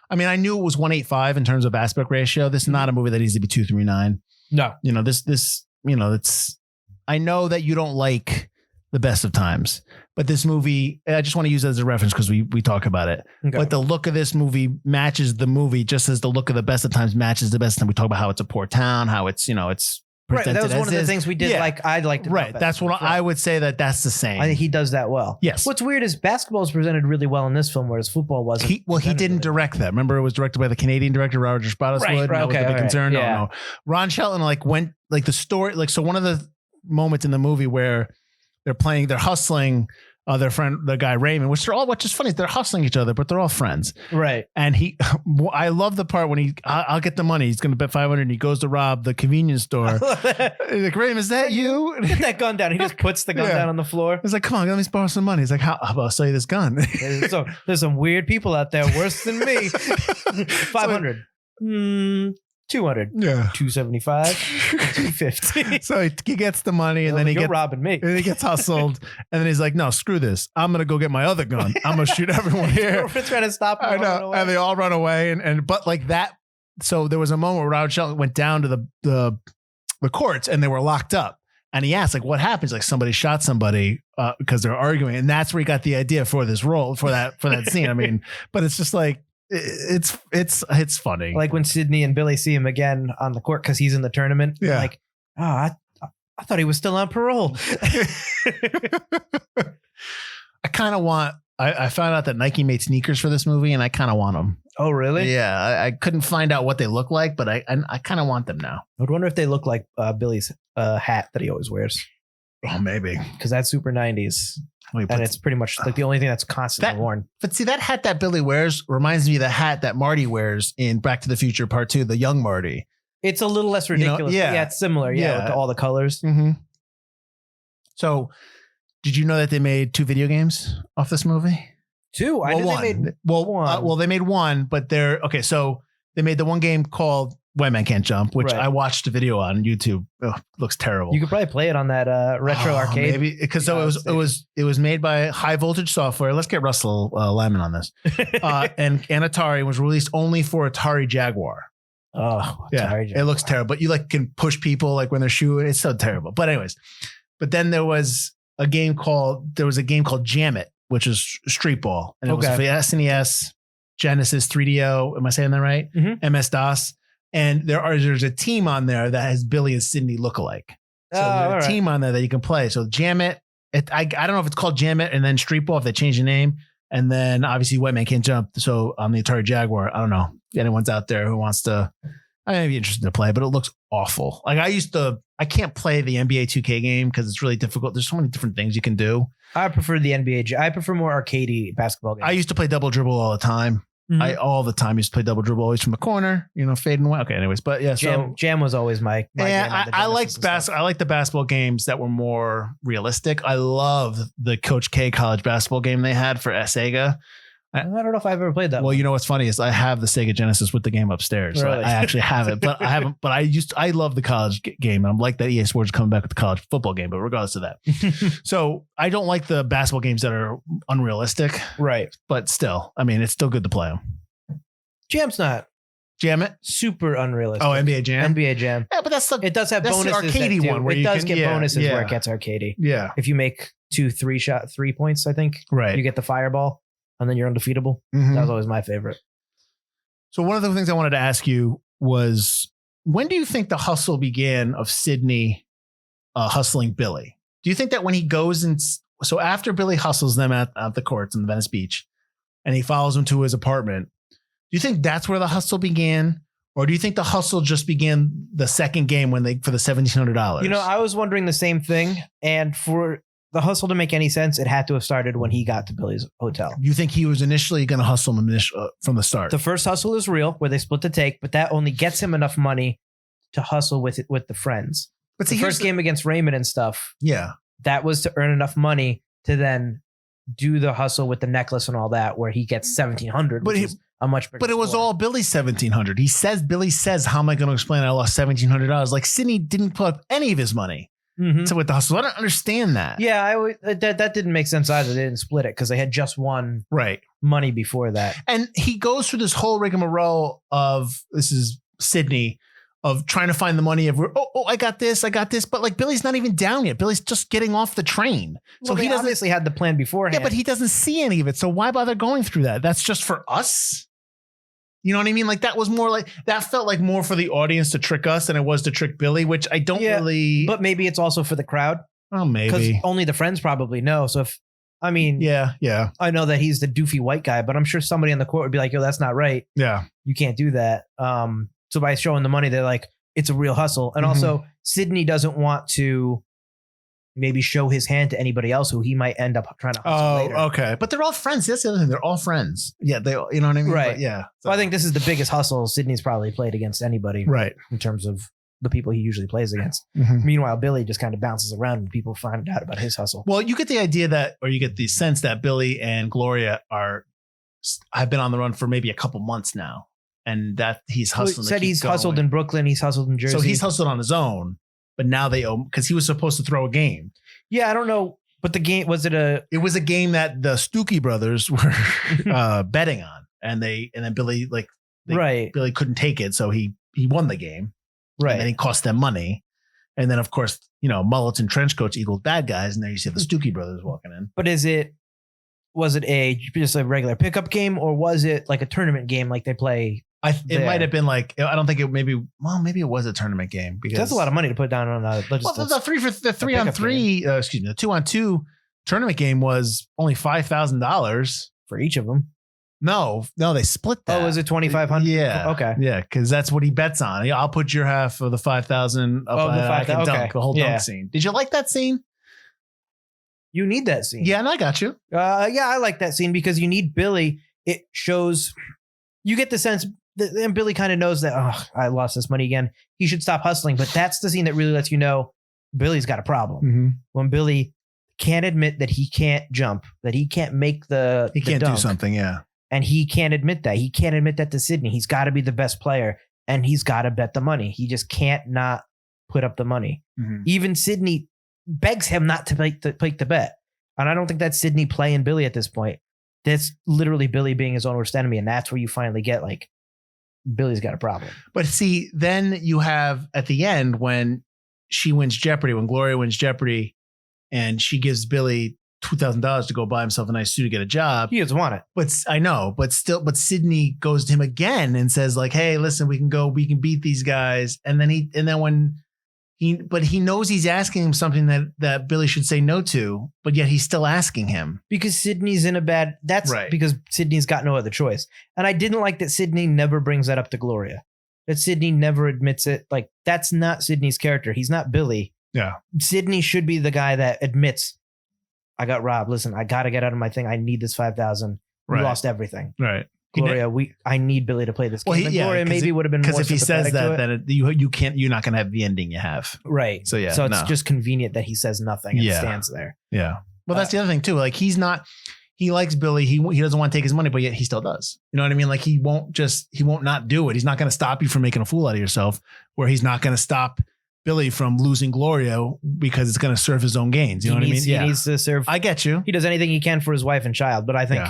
I mean, I knew it was 185 in terms of aspect ratio. This is not a movie that needs to be 239. No, it's. I know that you don't like the best of times, but this movie, I just want to use it as a reference because we talk about it. Okay. But the look of this movie matches the movie just as the look of the best of times matches the best of time. We talk about how it's a poor town, how it's it's right. That was one of the things we did. Yeah. Like I liked it. Right. That's what I would say that's the same. I think he does that well. Yes. What's weird is basketball is presented really well in this film, whereas football wasn't. He didn't direct that. Remember, it was directed by the Canadian director Roger Spottiswoode. That was the big concern. Yeah. No. Ron Shelton went the story so one of the moments in the movie where they're hustling their friend, the guy Raymond, which is funny. They're hustling each other, but they're all friends. Right. And I love the part when I'll get the money. He's going to bet 500 and he goes to rob the convenience store. He's like, Raymond, is that you? Get that gun down. He just puts the gun down on the floor. He's like, come on, let me borrow some money. He's like, how about I'll sell you this gun? There's some weird people out there worse than me. 500. 200, 275, 250. So he gets the money and then you're robbing me. And he gets hustled. And then he's like, no, screw this. I'm going to go get my other gun. I'm going to shoot everyone here. We're trying to stop him. I know. And they all run away. But like that. So there was a moment where Roger Shelton went down to the courts and they were locked up. And he asked, what happens? Like somebody shot somebody because they're arguing. And that's where he got the idea for this role, for that scene. I mean, but it's just like, it's funny. Like when Sydney and Billy see him again on the court because he's in the tournament. Yeah. Like, I thought he was still on parole. I kind of want. I found out that Nike made sneakers for this movie, and I kind of want them. Oh, really? Yeah. I couldn't find out what they look like, but I kind of want them now. I would wonder if they look like Billy's hat that he always wears. Oh, maybe because that's super 90s. And it's pretty much like the only thing that's constantly worn. But see, that hat that Billy wears reminds me of the hat that Marty wears in Back to the Future Part 2, the young Marty. It's a little less ridiculous. Yeah, it's similar. Yeah, with all the colors. Mm-hmm. So, did you know that they made 2 video games off this movie? 2? I knew they made one. They made one, but so they made the one game called White Man Can't Jump, which I watched a video on YouTube. Ugh, looks terrible. You could probably play it on that retro arcade. Maybe because it was made by High Voltage Software. Let's get Russell Lyman on this. And Atari was released only for Atari Jaguar. Oh, Yeah, Atari it looks terrible. But you like can push people like when they're shooting. It's so terrible. But anyways, but then there was a game called Jam It, which is street ball, and it was for SNES, Genesis, 3DO. Am I saying that right? Mm-hmm. MS DOS, and there's a team on there that has Billy and Sydney lookalike. So there's a team on there that you can play. So Jam It. I don't know if it's called Jam It and then Street Ball if they change the name. And then obviously White Man Can't Jump. So on the Atari Jaguar, I don't know if anyone's out there who wants to, I may be interested to play, but it looks awful. Like I can't play the NBA 2K game because it's really difficult. There's so many different things you can do. I prefer the NBA. I prefer more arcadey basketball games. I used to play double dribble all the time. Mhm. I all the time used to play double dribble always from the corner, fading away. Okay, anyways, but yeah, Jam was always my game on the I Genesis liked and I like the basketball games that were more realistic. I love the Coach K college basketball game they had for Sega. I don't know if I've ever played that. Well, one. you know what's funny is I have the Sega Genesis with the game upstairs. So Really? I actually have it, but I haven't. But I love the college game. And I'm like that EA Sports is coming back with the college football game. But regardless of that, so I don't like the basketball games that are unrealistic. Right. But still, I mean, it's still good to play them. Jam's not Jam It. super unrealistic. Oh, NBA Jam. NBA Jam. Yeah, but that's It does have that's the bonuses. arcadey that do- one where it you does can- get bonuses yeah. where it gets arcadey. Yeah. If you make 3 points, I think Right. you get the fireball, and then you're undefeatable. Mhm. That was always my favorite. So one of the things I wanted to ask you was, when do you think the hustle began of Sydney hustling Billy? Do you think that when he goes and so after Billy hustles them at the courts in Venice Beach and he follows him to his apartment, do you think that's where the hustle began? Or do you think the hustle just began the second game for the $1,700? I was wondering the same thing. And for the hustle to make any sense, it had to have started when he got to Billy's hotel. You think he was initially going to hustle him from the start? The first hustle is real, where they split the take, but that only gets him enough money to hustle with the friends. But see, the first game against Raymond and stuff, yeah, that was to earn enough money to then do the hustle with the necklace and all that, where he gets $1,700, which is a much bigger But it was score. all Billy's $1,700. Billy says, how am I going to explain I lost $1,700? Like Sydney didn't put up any of his money to with the hustle. I don't understand that. Yeah, that didn't make sense either. They didn't split it because they had just won money before that. And he goes through this whole rigmarole of, this is Sydney, of trying to find the money of, I got this. But like Billy's not even down yet. Billy's just getting off the train. So he obviously had the plan beforehand. Yeah, but he doesn't see any of it. So why bother going through that? That's just for us. You know what I mean? Like that was more like, that felt like more for the audience to trick us than it was to trick Billy, which I don't really. But maybe it's also for the crowd. Oh, maybe. Because only the friends probably know. So yeah. I know that he's the doofy white guy, but I'm sure somebody in the court would be like, yo, that's not right. Yeah. You can't do that. So by showing the money, they're like, it's a real hustle. And also Sydney doesn't want to maybe show his hand to anybody else who he might end up trying to hustle later. Okay. But they're all friends. That's the other thing. They're all friends. Yeah. You know what I mean? Right. But yeah. So I think this is the biggest hustle Sydney's probably played against anybody. Right. In terms of the people he usually plays against. Mhm. Meanwhile, Billy just kind of bounces around when people find out about his hustle. Well, you get the idea that, or you get the sense that Billy and Gloria have been on the run for maybe a couple months now. And that he's hustling. He said he's hustled in Brooklyn. He's hustled in Jersey. So he's hustled on his own, but now they owe, because he was supposed to throw a game. Yeah, I don't know. But the game, it was a game that the Stuckey brothers were betting on. And then Billy, Billy couldn't take it. So he won the game. Right. And then he cost them money. And then, of course, mullets and trench coats equals bad guys. And there you see the Stuckey brothers walking in. But was it just a regular pickup game, or was it like a tournament game like they play? It might have been like, I don't think it maybe it was a tournament game, because that's a lot of money to put down on the 3-on-3, the 2-on-2 tournament game was only $5,000 for each of them. No, they split that. Oh, was it 2,500? Yeah. Okay. Yeah, because that's what he bets on. I'll put your half of the 5,000 up. I can dunk the whole dunk scene. Did you like that scene? You need that scene. Yeah, and I got you. Yeah, I like that scene because you need Billy. It shows, you get the sense that, and Billy kind of knows that, I lost this money again. He should stop hustling. But that's the scene that really lets you know Billy's got a problem. Mm-hmm. When Billy can't admit that he can't jump, that he can't make the can't dunk, do something. Yeah. And he can't admit that. He can't admit that to Sydney. He's got to be the best player, and he's got to bet the money. He just can't not put up the money. Mm-hmm. Even Sydney begs him not to take the bet. And I don't think that's Sydney playing Billy at this point. That's literally Billy being his own worst enemy. And that's where you finally get like Billy's got a problem. But see, then you have at the end when she wins Jeopardy, when Gloria wins Jeopardy, and she gives Billy $2,000 to go buy himself a nice suit to get a job. He doesn't want it. But I know, but Sydney goes to him again and says like, "Hey, listen, we can beat these guys." And then he knows he's asking him something that Billy should say no to, but yet he's still asking him. Because Sydney's in a bad, that's right. Because Sydney's got no other choice. And I didn't like that Sydney never brings that up to Gloria. That Sydney never admits it. Like, that's not Sydney's character. He's not Billy. Yeah. Sydney should be the guy that admits, I got robbed. Listen, I got to get out of my thing. I need this $5,000. We lost everything. Right. Gloria, I need Billy to play this game. Gloria maybe would have been more because if he says that, then you're not going to have the ending you have. Right. So so it's just convenient that he says nothing and stands there. Yeah. Well, that's the other thing too. Like he likes Billy. He doesn't want to take his money, but yet he still does. You know what I mean? Like he won't not do it. He's not going to stop you from making a fool out of yourself, where he's not going to stop Billy from losing Gloria because it's going to serve his own gains. You know what I mean? He needs to serve. I get you. He does anything he can for his wife and child, but I think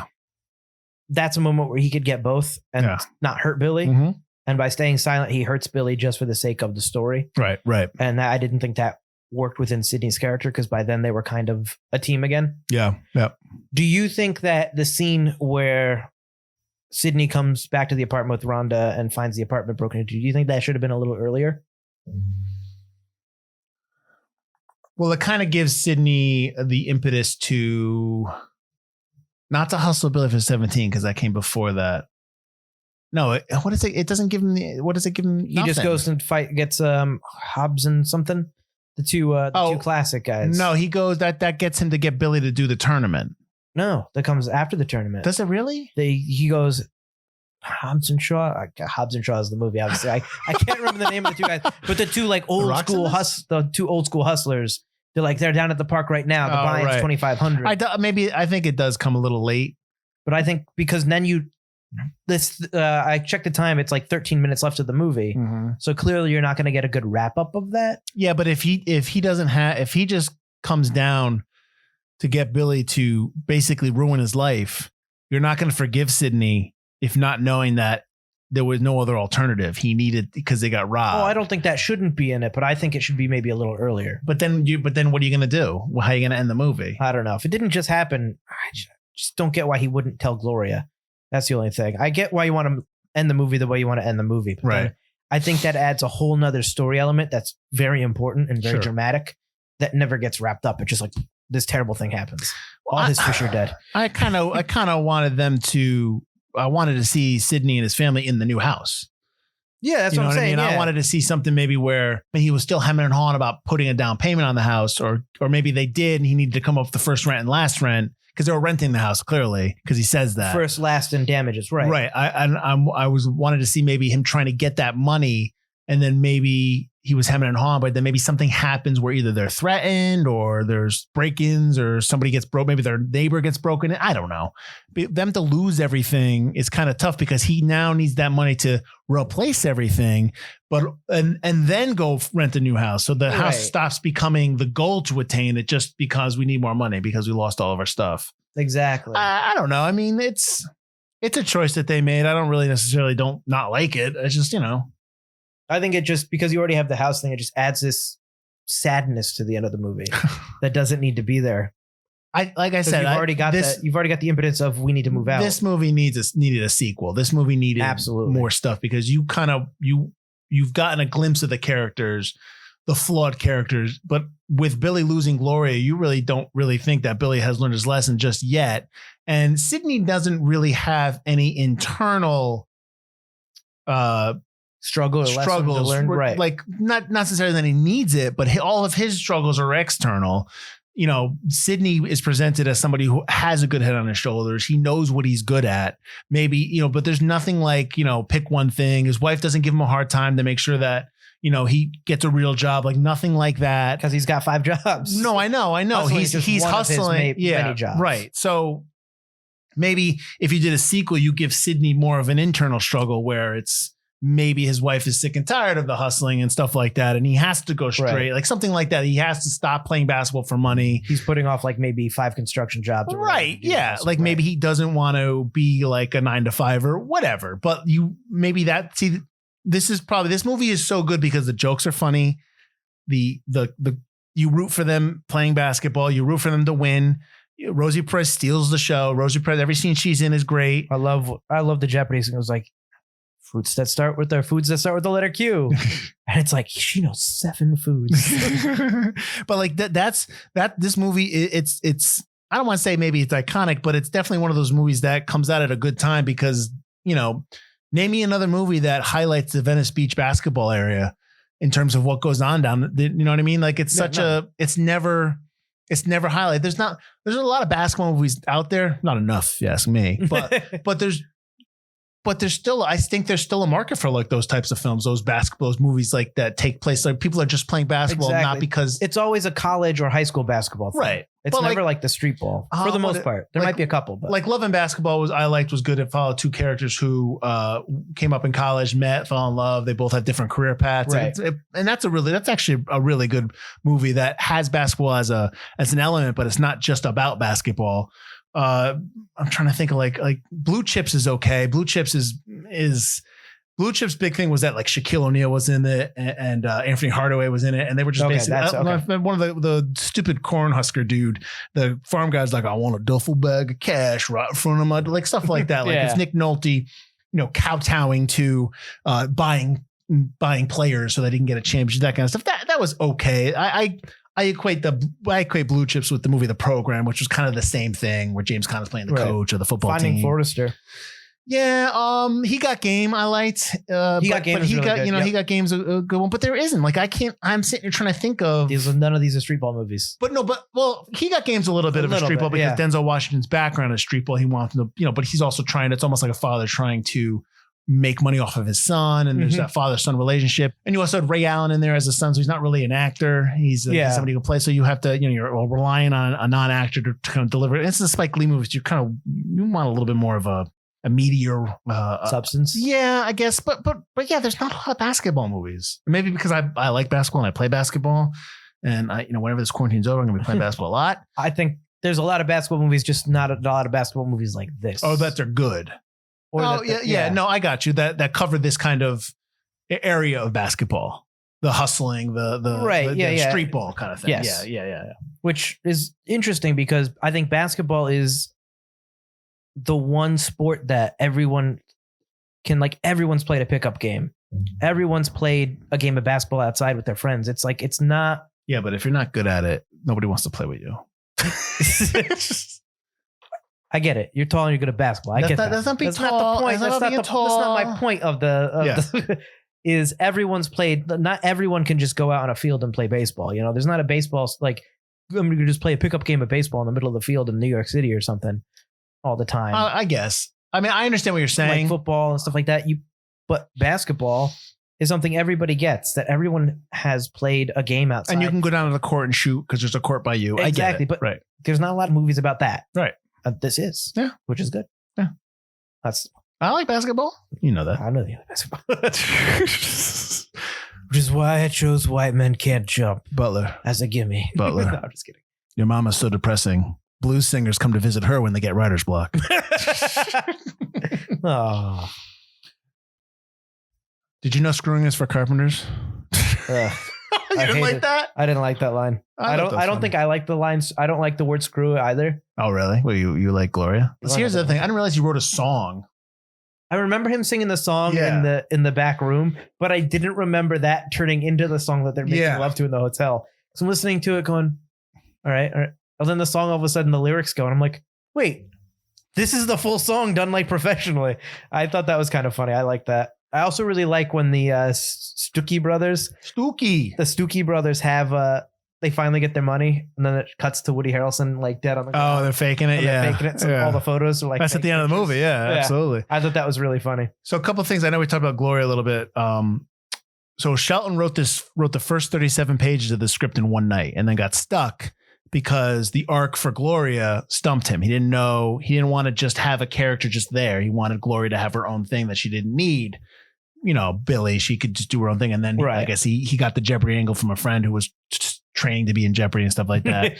that's a moment where he could get both and not hurt Billy. Mm-hmm. And by staying silent, he hurts Billy just for the sake of the story. Right. And I didn't think that worked within Sydney's character, because by then they were kind of a team again. Yeah. Do you think that the scene where Sydney comes back to the apartment with Rhonda and finds the apartment broken into, do you think that should have been a little earlier? Well, it kind of gives Sydney the impetus to not to hustle Billy for 17, because that came before that. No, what is it? It doesn't give him. What does it give him? He just goes and gets Hobbs and something. The two classic guys. No, he goes that gets him to get Billy to do the tournament. No, that comes after the tournament. Does it really? He goes Hobbs and Shaw. Hobbs and Shaw is the movie. Obviously, I can't remember the name of the two guys, but the two like the two old school hustlers. They're down at the park right now. The buy-in's $2,500. I think it does come a little late, but I think because then I checked the time. It's like 13 minutes left of the movie, so clearly you're not going to get a good wrap up of that. Yeah, but if he just comes down to get Billy to basically ruin his life, you're not going to forgive Sydney if not knowing that there was no other alternative. He needed, because they got robbed. Oh, I don't think that shouldn't be in it, but I think it should be maybe a little earlier. But then what are you going to do? How are you going to end the movie? I don't know. If it didn't just happen, I just don't get why he wouldn't tell Gloria. That's the only thing. I get why you want to end the movie the way you want to end the movie. But right. I think that adds a whole nother story element that's very important and very dramatic that never gets wrapped up. It's just like this terrible thing happens. All his fish are dead. I kind of wanted them to. I wanted to see Sydney and his family in the new house. Yeah, that's what I'm saying. I mean? Yeah. I wanted to see something maybe where he was still hemming and hawing about putting a down payment on the house, or maybe they did and he needed to come up with the first rent and last rent, because they were renting the house clearly, because he says that first, last, and damages. Right. Right. I wanted to see maybe him trying to get that money, and then maybe he was hemming and hawing, but then maybe something happens where either they're threatened or there's break-ins or somebody gets broke. Maybe their neighbor gets broken in. I don't know. But them to lose everything is kind of tough, because he now needs that money to replace everything, and then go rent a new house. So the house stops becoming the goal to attain it just because we need more money because we lost all of our stuff. Exactly. I don't know. I mean, it's a choice that they made. I don't really necessarily not like it. It's just, I think it just, because you already have the house thing, it just adds this sadness to the end of the movie that doesn't need to be there. You've already got the impetus of we need to move out. This movie needed a sequel. This movie needed more stuff, because you've gotten a glimpse of the characters, the flawed characters, but with Billy losing Gloria, you really don't really think that Billy has learned his lesson just yet. And Sydney doesn't really have any internal struggles to learn, right? Like not necessarily that he needs it, but all of his struggles are external. Sydney is presented as somebody who has a good head on his shoulders. He knows what he's good at. Maybe, but there's nothing like, pick one thing. His wife doesn't give him a hard time to make sure that, he gets a real job, like nothing like that. Because he's got 5 jobs. No, I know. He's hustling. Many jobs. Right. So maybe if you did a sequel, you give Sydney more of an internal struggle where it's maybe his wife is sick and tired of the hustling and stuff like that, and he has to go straight, Right. like something like that. He has to stop playing basketball for money. He's putting off like maybe 5 construction jobs. Or whatever Right. to do Yeah. this. Like maybe he doesn't want to be like a 9-to-5 or whatever. But this movie is so good because the jokes are funny. The you root for them playing basketball. You root for them to win. Rosie Perez steals the show. Rosie Perez, every scene she's in is great. I love the Jeopardy thing. It was like foods that start with the letter Q. And it's like, she knows 7 foods. But like this movie, it's I don't want to say maybe it's iconic, but it's definitely one of those movies that comes out at a good time because, name me another movie that highlights the Venice Beach basketball area in terms of what goes on down. You know what I mean? Like it's it's never highlighted. There's a lot of basketball movies out there. Not enough, if you ask me, but there's still, I think there's still a market for like those types of films, those movies like that take place. Like people are just playing basketball, not because it's always a college or high school basketball thing. Right. It's never like the street ball for the most part. There might be a couple, but like Love and Basketball was good. It followed 2 characters who came up in college, met, fell in love. They both had different career paths. Right. And that's actually a really good movie that has basketball as an element, but it's not just about basketball. I'm trying to think of like Blue Chips is okay. Blue Chips Blue Chips' big thing was that like Shaquille O'Neal was in it and Anthony Hardaway was in it, and they were just basically one of the stupid Cornhusker dude. The farm guy's like, I want a duffel bag of cash right in front of my, like stuff like that. Like it's Nick Nolte, kowtowing to buying players so that he can get a championship. That kind of stuff. That was okay. I equate Blue Chips with the movie The Program, which was kind of the same thing, where James Conner's playing the coach of the football team. Finding Forrester. Yeah, He Got Game I liked. He Got Game's a good one, but there isn't. Like I'm sitting here trying to think of none of these are street ball movies. But He Got Game's a little bit of a street ball because Denzel Washington's background is street ball. He wants to, but he's also it's almost like a father trying to make money off of his son, and there's that father-son relationship. And you also had Ray Allen in there as a son, so he's not really an actor. He's somebody who plays. So you have to, you're relying on a non-actor to kind of deliver. It's the Spike Lee movies. You want a little bit more of a meatier substance. Yeah, I guess. But yeah, there's not a lot of basketball movies. Maybe because I like basketball and I play basketball, and whenever this quarantine's over, I'm gonna be playing basketball a lot. I think there's a lot of basketball movies, just not a lot of basketball movies like this. Oh, that they're good. No, I got you. That covered this kind of area of basketball, the hustling, the street ball kind of thing. Yes. Yeah. Which is interesting because I think basketball is the one sport that everyone's played a pickup game. Everyone's played a game of basketball outside with their friends. It's like, it's not. Yeah, but if you're not good at it, nobody wants to play with you. I get it. You're tall and you're good at basketball. That's not the point. That's not my point is everyone's played. Not everyone can just go out on a field and play baseball. There's not a baseball, like I'm going to just play a pickup game of baseball in the middle of the field in New York City or something all the time. I guess. I mean, I understand what you're saying. Like football and stuff like that. But basketball is something everybody gets, that everyone has played a game outside. And you can go down to the court and shoot because there's a court by you. Exactly. I get it. But right. There's not a lot of movies about that. Right. This is. Yeah. Which is good. Yeah. I like basketball. You know that. I know you like basketball. Which is why I chose White Men Can't Jump. Butler. As a gimme. Butler. No, I'm just kidding. Your mama's so depressing. Blues singers come to visit her when they get writer's block. Oh. Did you know screwing is for carpenters? You didn't like that? I didn't like that line. I don't think I like the lines. I don't like the word screw either. Oh, really? Well, you like Gloria? Here's the thing. I didn't realize you wrote a song. I remember him singing the song in the back room, but I didn't remember that turning into the song that they're making love to in the hotel. So I'm listening to it going, all right. And then the song, all of a sudden the lyrics go, and I'm like, wait, this is the full song done like professionally. I thought that was kind of funny. I like that. I also really like when the Stuckey brothers have they finally get their money, and then it cuts to Woody Harrelson like dead on the ground. Oh, they're faking it. They're faking it. So all the photos are like that's at the end of the movie. Yeah, absolutely. I thought that was really funny. So a couple of things. I know we talked about Gloria a little bit. So Shelton wrote the first 37 pages of the script in one night, and then got stuck because the arc for Gloria stumped him. He didn't want to just have a character just there. He wanted Gloria to have her own thing that she didn't need Billy, she could just do her own thing. And then Right. I guess he got the Jeopardy angle from a friend who was just training to be in Jeopardy and stuff like that.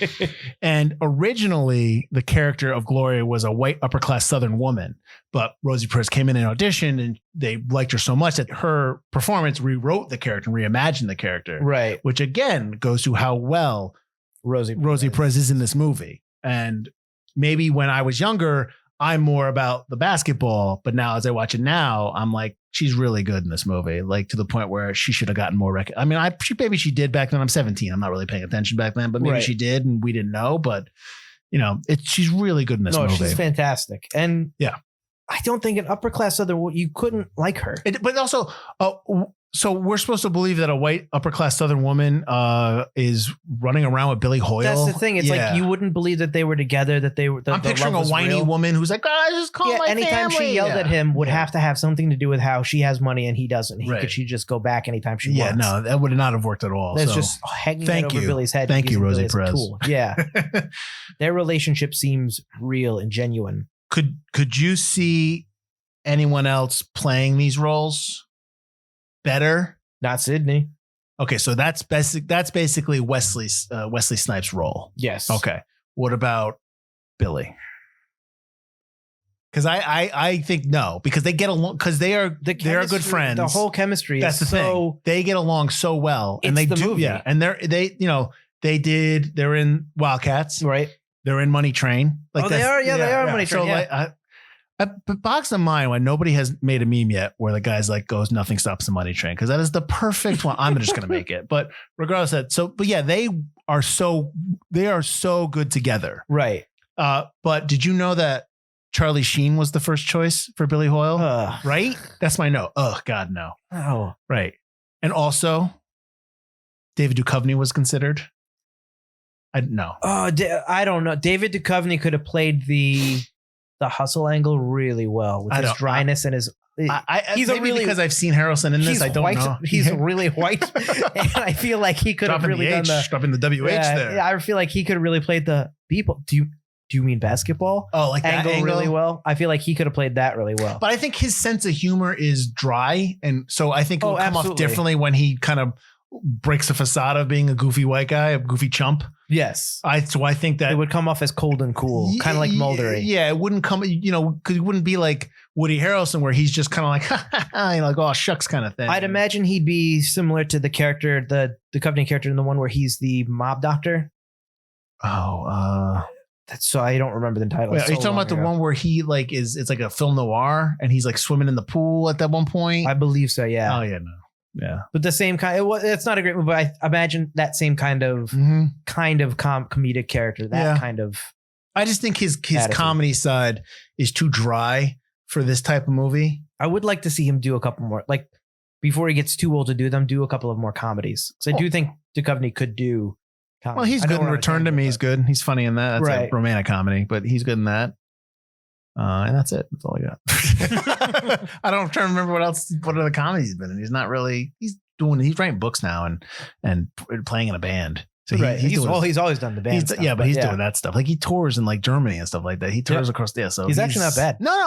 And originally the character of Gloria was a white upper class Southern woman, but Rosie Perez came in and auditioned and they liked her so much that her performance rewrote the character and reimagined the character. Right. Which again goes to how well Rosie Perez is in this movie. And maybe when I was younger, I'm more about the basketball, but now as I watch it now, I'm like, she's really good in this movie, like to the point where she should have gotten more maybe she did back then. I'm 17. I'm not really paying attention back then, but maybe she did and we didn't know. But she's really good in this movie. She's fantastic. And yeah, I don't think an upper class Southern, you couldn't like her. But also, so we're supposed to believe that a white upper class Southern woman is running around with Billy Hoyle. That's the thing. It's like you wouldn't believe that they were together. That they were. I'm picturing a whiny woman who's like, just call my anytime family. she yelled at him would have to have something to do with how she has money and he doesn't. She just go back anytime she wants. No, that would not have worked at all. That's just hanging that over Billy's head. Thank you, Rosie Perez. Yeah, their relationship seems real and genuine. Could you see anyone else playing these roles better? Not Sydney. Okay, so that's basically Wesley Snipes' role. Yes. Okay. What about Billy? Because I think no, because they get along, because they are good friends. The whole chemistry. That's the thing. They get along so well, and they do. Movie. Yeah, and they're in Wildcats, right? They're in Money Train. They are. Yeah, they are in Money Train. So but box in mind why nobody has made a meme yet where the guy's like goes, nothing stops the Money Train, because that is the perfect one. I'm just gonna make it. But regardless of that, but yeah, they are so good together. Right. But did you know that Charlie Sheen was the first choice for Billy Hoyle? Right? That's my note. Oh God, no. Oh. Right. And also David Duchovny was considered. I don't know. David Duchovny could have played the hustle angle really well with his dryness and his. He's maybe because I've seen Harrelson in this. I don't know. He's really white, and I feel like he could have really done dropping the WH there. Yeah, I feel like he could have really played the people. Do you mean basketball? Oh, like angle that angle really well. I feel like he could have played that really well. But I think his sense of humor is dry, and so I think it will come off differently when he kind of breaks the facade of being a goofy white guy, a goofy chump. Yes. So I think that it would come off as cold and cool, kind of like Muldery. Yeah, it wouldn't come, because it wouldn't be like Woody Harrelson where he's just kind of like, like, oh, shucks kind of thing. I'd imagine he'd be similar to the character, the Duchovny character in the one where he's the mob doctor. So I don't remember the title. Wait, are you talking about the one where he like it's like a film noir and he's like swimming in the pool at that one point? I believe so. Yeah. Oh yeah, no. Yeah, but the same kind. It's not a great movie, but I imagine that same kind of comedic character. Kind of. I just think his comedy side is too dry for this type of movie. I would like to see him do a couple more, like before he gets too old to do them. Do a couple of more comedies, because I do think Duchovny could do. Comedy. Well, he's good in Return to Me. He's good. He's funny in that. That's right. A romantic comedy, but he's good in that. And that's it. That's all I got. I don't try to remember what other comedies he's been in. He's not really. He's writing books now and playing in a band. So he's always done the band stuff. But he's doing that stuff. Like he tours in like Germany and stuff like that. He tours across there. So he's actually not bad. No,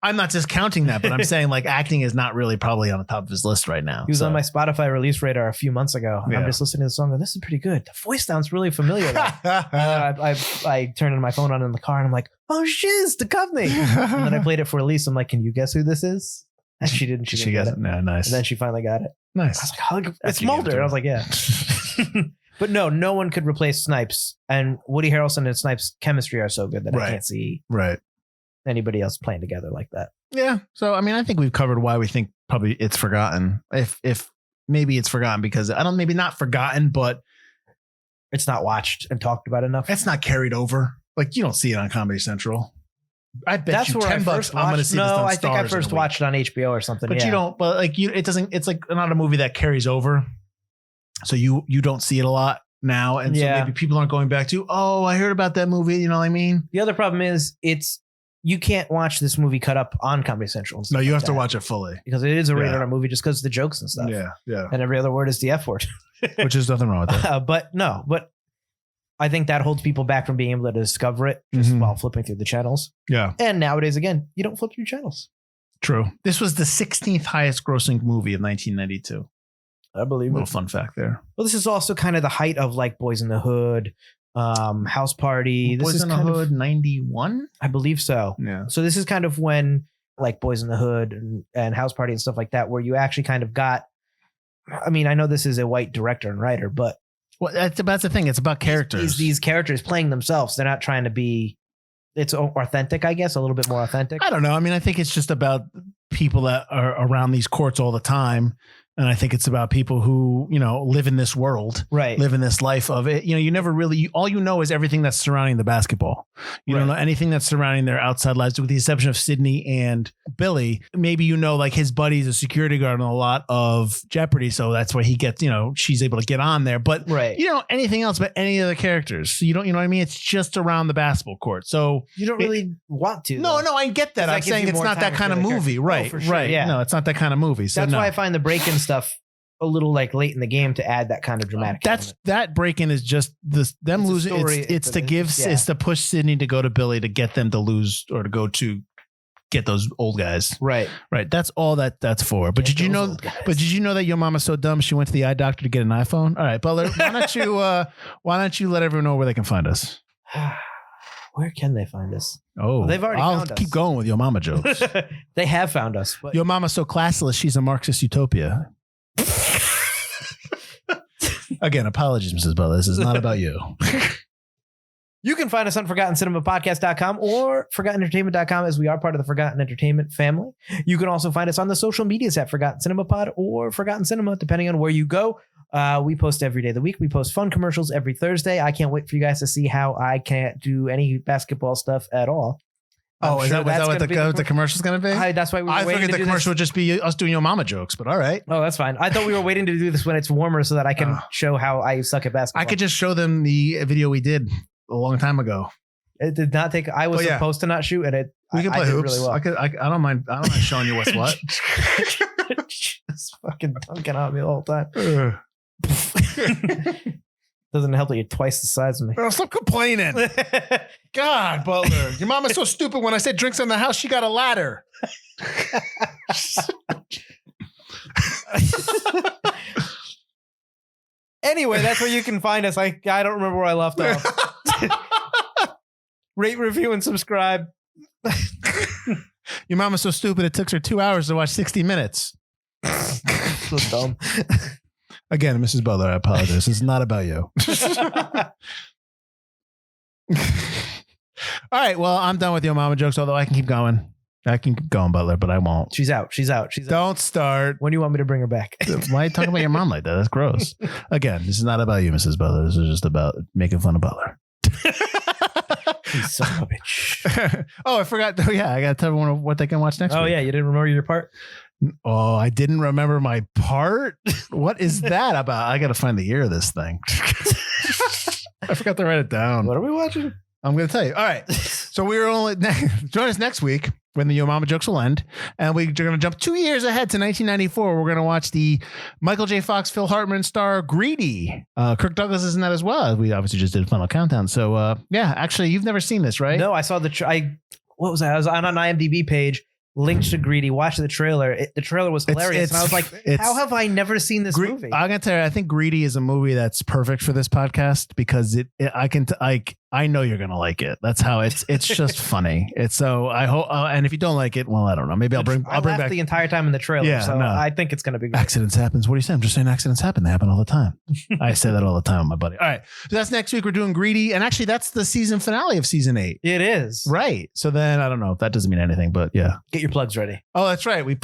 I'm not discounting that, but I'm saying like acting is not really probably on the top of his list right now. He was on my Spotify release radar a few months ago. And I'm just listening to the song. And this is pretty good. The voice sounds really familiar. I turned my phone on in the car and I'm like, oh shiz, Duchovny. And then I played it for Elise. I'm like, can you guess who this is? And she didn't. She got it. No, nice. And then she finally got it. Nice. I was like, it's Mulder. And I was like, yeah. But no one could replace Snipes. And Woody Harrelson and Snipes' chemistry are so good that I can't see anybody else playing together like that. Yeah. So, I mean, I think we've covered why we think probably it's forgotten. If maybe it's forgotten because maybe not forgotten, but it's not watched and talked about enough. It's not carried over. Like you don't see it on Comedy Central. I bet that's you where $10 I'm going to see this on I think I first watched it on HBO or something. But you don't, but like it doesn't, it's like not a movie that carries over. So you don't see it a lot now. And so maybe people aren't going back to, oh, I heard about that movie. You know what I mean? The other problem is you can't watch this movie cut up on Comedy Central. No, you have to watch it fully. Because it is a rated R movie just because of the jokes and stuff. Yeah, yeah. And every other word is the F word. Which is nothing wrong with that. But I think that holds people back from being able to discover it just while flipping through the channels. Yeah. And nowadays, again, you don't flip through channels. True. This was the 16th highest grossing movie of 1992. I believe Little fun fact there. Well, this is also kind of the height of like Boys in the Hood, House Party. This Boys is in the kind of- Hood 91? I believe so. Yeah. So this is kind of when like Boys in the Hood and House Party and stuff like that, where you actually kind of got, I mean, I know this is a white director and writer, but Well, that's the thing. It's about characters. these characters playing themselves. They're not trying to be, it's authentic, I guess, a little bit more authentic. I don't know. I mean, I think it's just about people that are around these courts all the time. And I think it's about people who, you know, live in this world, Right. live in this life of it. You know, you never really, all you know is everything that's surrounding the basketball. You don't know anything that's surrounding their outside lives, with the exception of Sydney and Billy. Maybe, you know, like his buddy's a security guard on a lot of Jeopardy. So that's why he gets, you know, she's able to get on there. But Right. you don't know anything else about any of the characters. So you don't, you know what I mean? It's just around the basketball court. So You don't really want to. no, though. I get that. That I'm gives saying you it's more not time that to kind of feel the movie. character. Right. Oh, for sure, right. yeah. No, it's not that kind of movie. So That's no. why I find the break-in stuff a little like late in the game to add that kind of dramatic. element. That break-in is just this them It's a losing. story. It's to give. Yeah. It's to push Sydney to go to Billy to get them to lose or to go to get those old guys. Right. Right. That's all that's for. But Get did you those know? old guys. But did you know that your mama's so dumb she went to the eye doctor to get an iPhone? All right, Butler. Why don't you let everyone know where they can find us? Where can they find us? Oh, They've already I'll found us. keep going with your mama jokes. They have found us. But Your mama's so classless, she's a Marxist utopia. Again, apologies, Mrs. Butler. This is not about you. you can find us on ForgottenCinemaPodcast.com or ForgottenEntertainment.com, as we are part of the Forgotten Entertainment family. You can also find us on the social medias at Forgotten Cinema Pod or Forgotten Cinema, depending on where you go. We post every day of the week. We post fun commercials every Thursday. I can't wait for you guys to see how I can't do any basketball stuff at all. Oh, is that what the commercial's going to be? That's why we were I waiting figured to the do commercial this. would just be us doing your mama jokes, but all right. Oh, that's fine. I thought we were waiting to do this when it's warmer so that I can show how I suck at basketball. I could just show them the video we did a long time ago. It did not take. I was supposed to not shoot, and We can play I did hoops. really well. I don't mind. I don't mind showing you what's what. Just fucking dunking on me the whole time. Doesn't help that you're twice the size of me. Oh, stop complaining. God, Butler. Your mama's so stupid. When I said drinks on the house, she got a ladder. Anyway, that's where you can find us. I don't remember where I left off. Rate, review, and subscribe. Your mama's so stupid it took her 2 hours to watch 60 Minutes. So dumb. Again, Mrs. Butler, I apologize. It's not about you. All right. Well, I'm done with your mama jokes, although I can keep going. I can keep going, Butler, but I won't. She's out. She's out. She's out. Don't start. When do you want me to bring her back? Why are you talking about your mom like that? That's gross. Again, this is not about you, Mrs. Butler. This is just about making fun of Butler. You son of a bitch. Oh, I forgot. Oh, yeah. I got to tell everyone what they can watch next week. Oh, yeah. You didn't remember your part? Oh, I didn't remember my part. What is that about? I got to find the year of this thing. I forgot to write it down. What are we watching? I'm going to tell you. All right. So we're only join us next week when the Yo Mama jokes will end, and we're going to jump 2 years ahead to 1994. We're going to watch the Michael J. Fox, Phil Hartman star Greedy. Kirk Douglas is in that as well. We obviously just did Final Countdown. So yeah, actually, you've never seen this, right? No, I saw what was that? I was on an IMDb page. Linked to Greedy, watched the trailer. The trailer was hilarious. And I was like, how have I never seen this movie? I'm going to tell you, I think Greedy is a movie that's perfect for this podcast because I know you're going to like it. That's how it's just funny. It's so I hope, and if you don't like it, well, I don't know. Maybe I'll bring back the entire time in the trailer. Yeah, so no. I think it's going to be great. Accidents happens. What do you say? I'm just saying accidents happen. They happen all the time. I say that all the time with my buddy. All right. So that's next week. We're doing Greedy. And actually that's the season finale of season 8. It is. Right. So then I don't know if that doesn't mean anything, but yeah. Get your plugs ready. Oh, that's right. We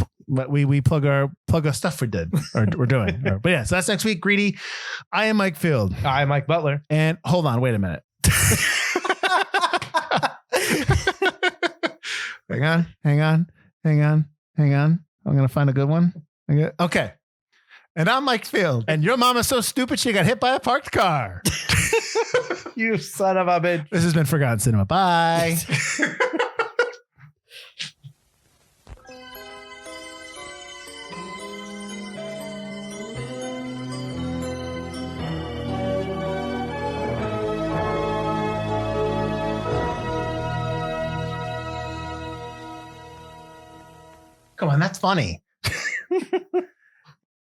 plug our stuff we're doing. But yeah, so that's next week. Greedy. I am Mike Field. I'm Mike Butler. And hold on, wait a minute. Hang on. I'm going to find a good one. Okay. And I'm Mike Field. And your mama's so stupid she got hit by a parked car. You son of a bitch. This has been Forgotten Cinema. Bye. Come on, that's funny.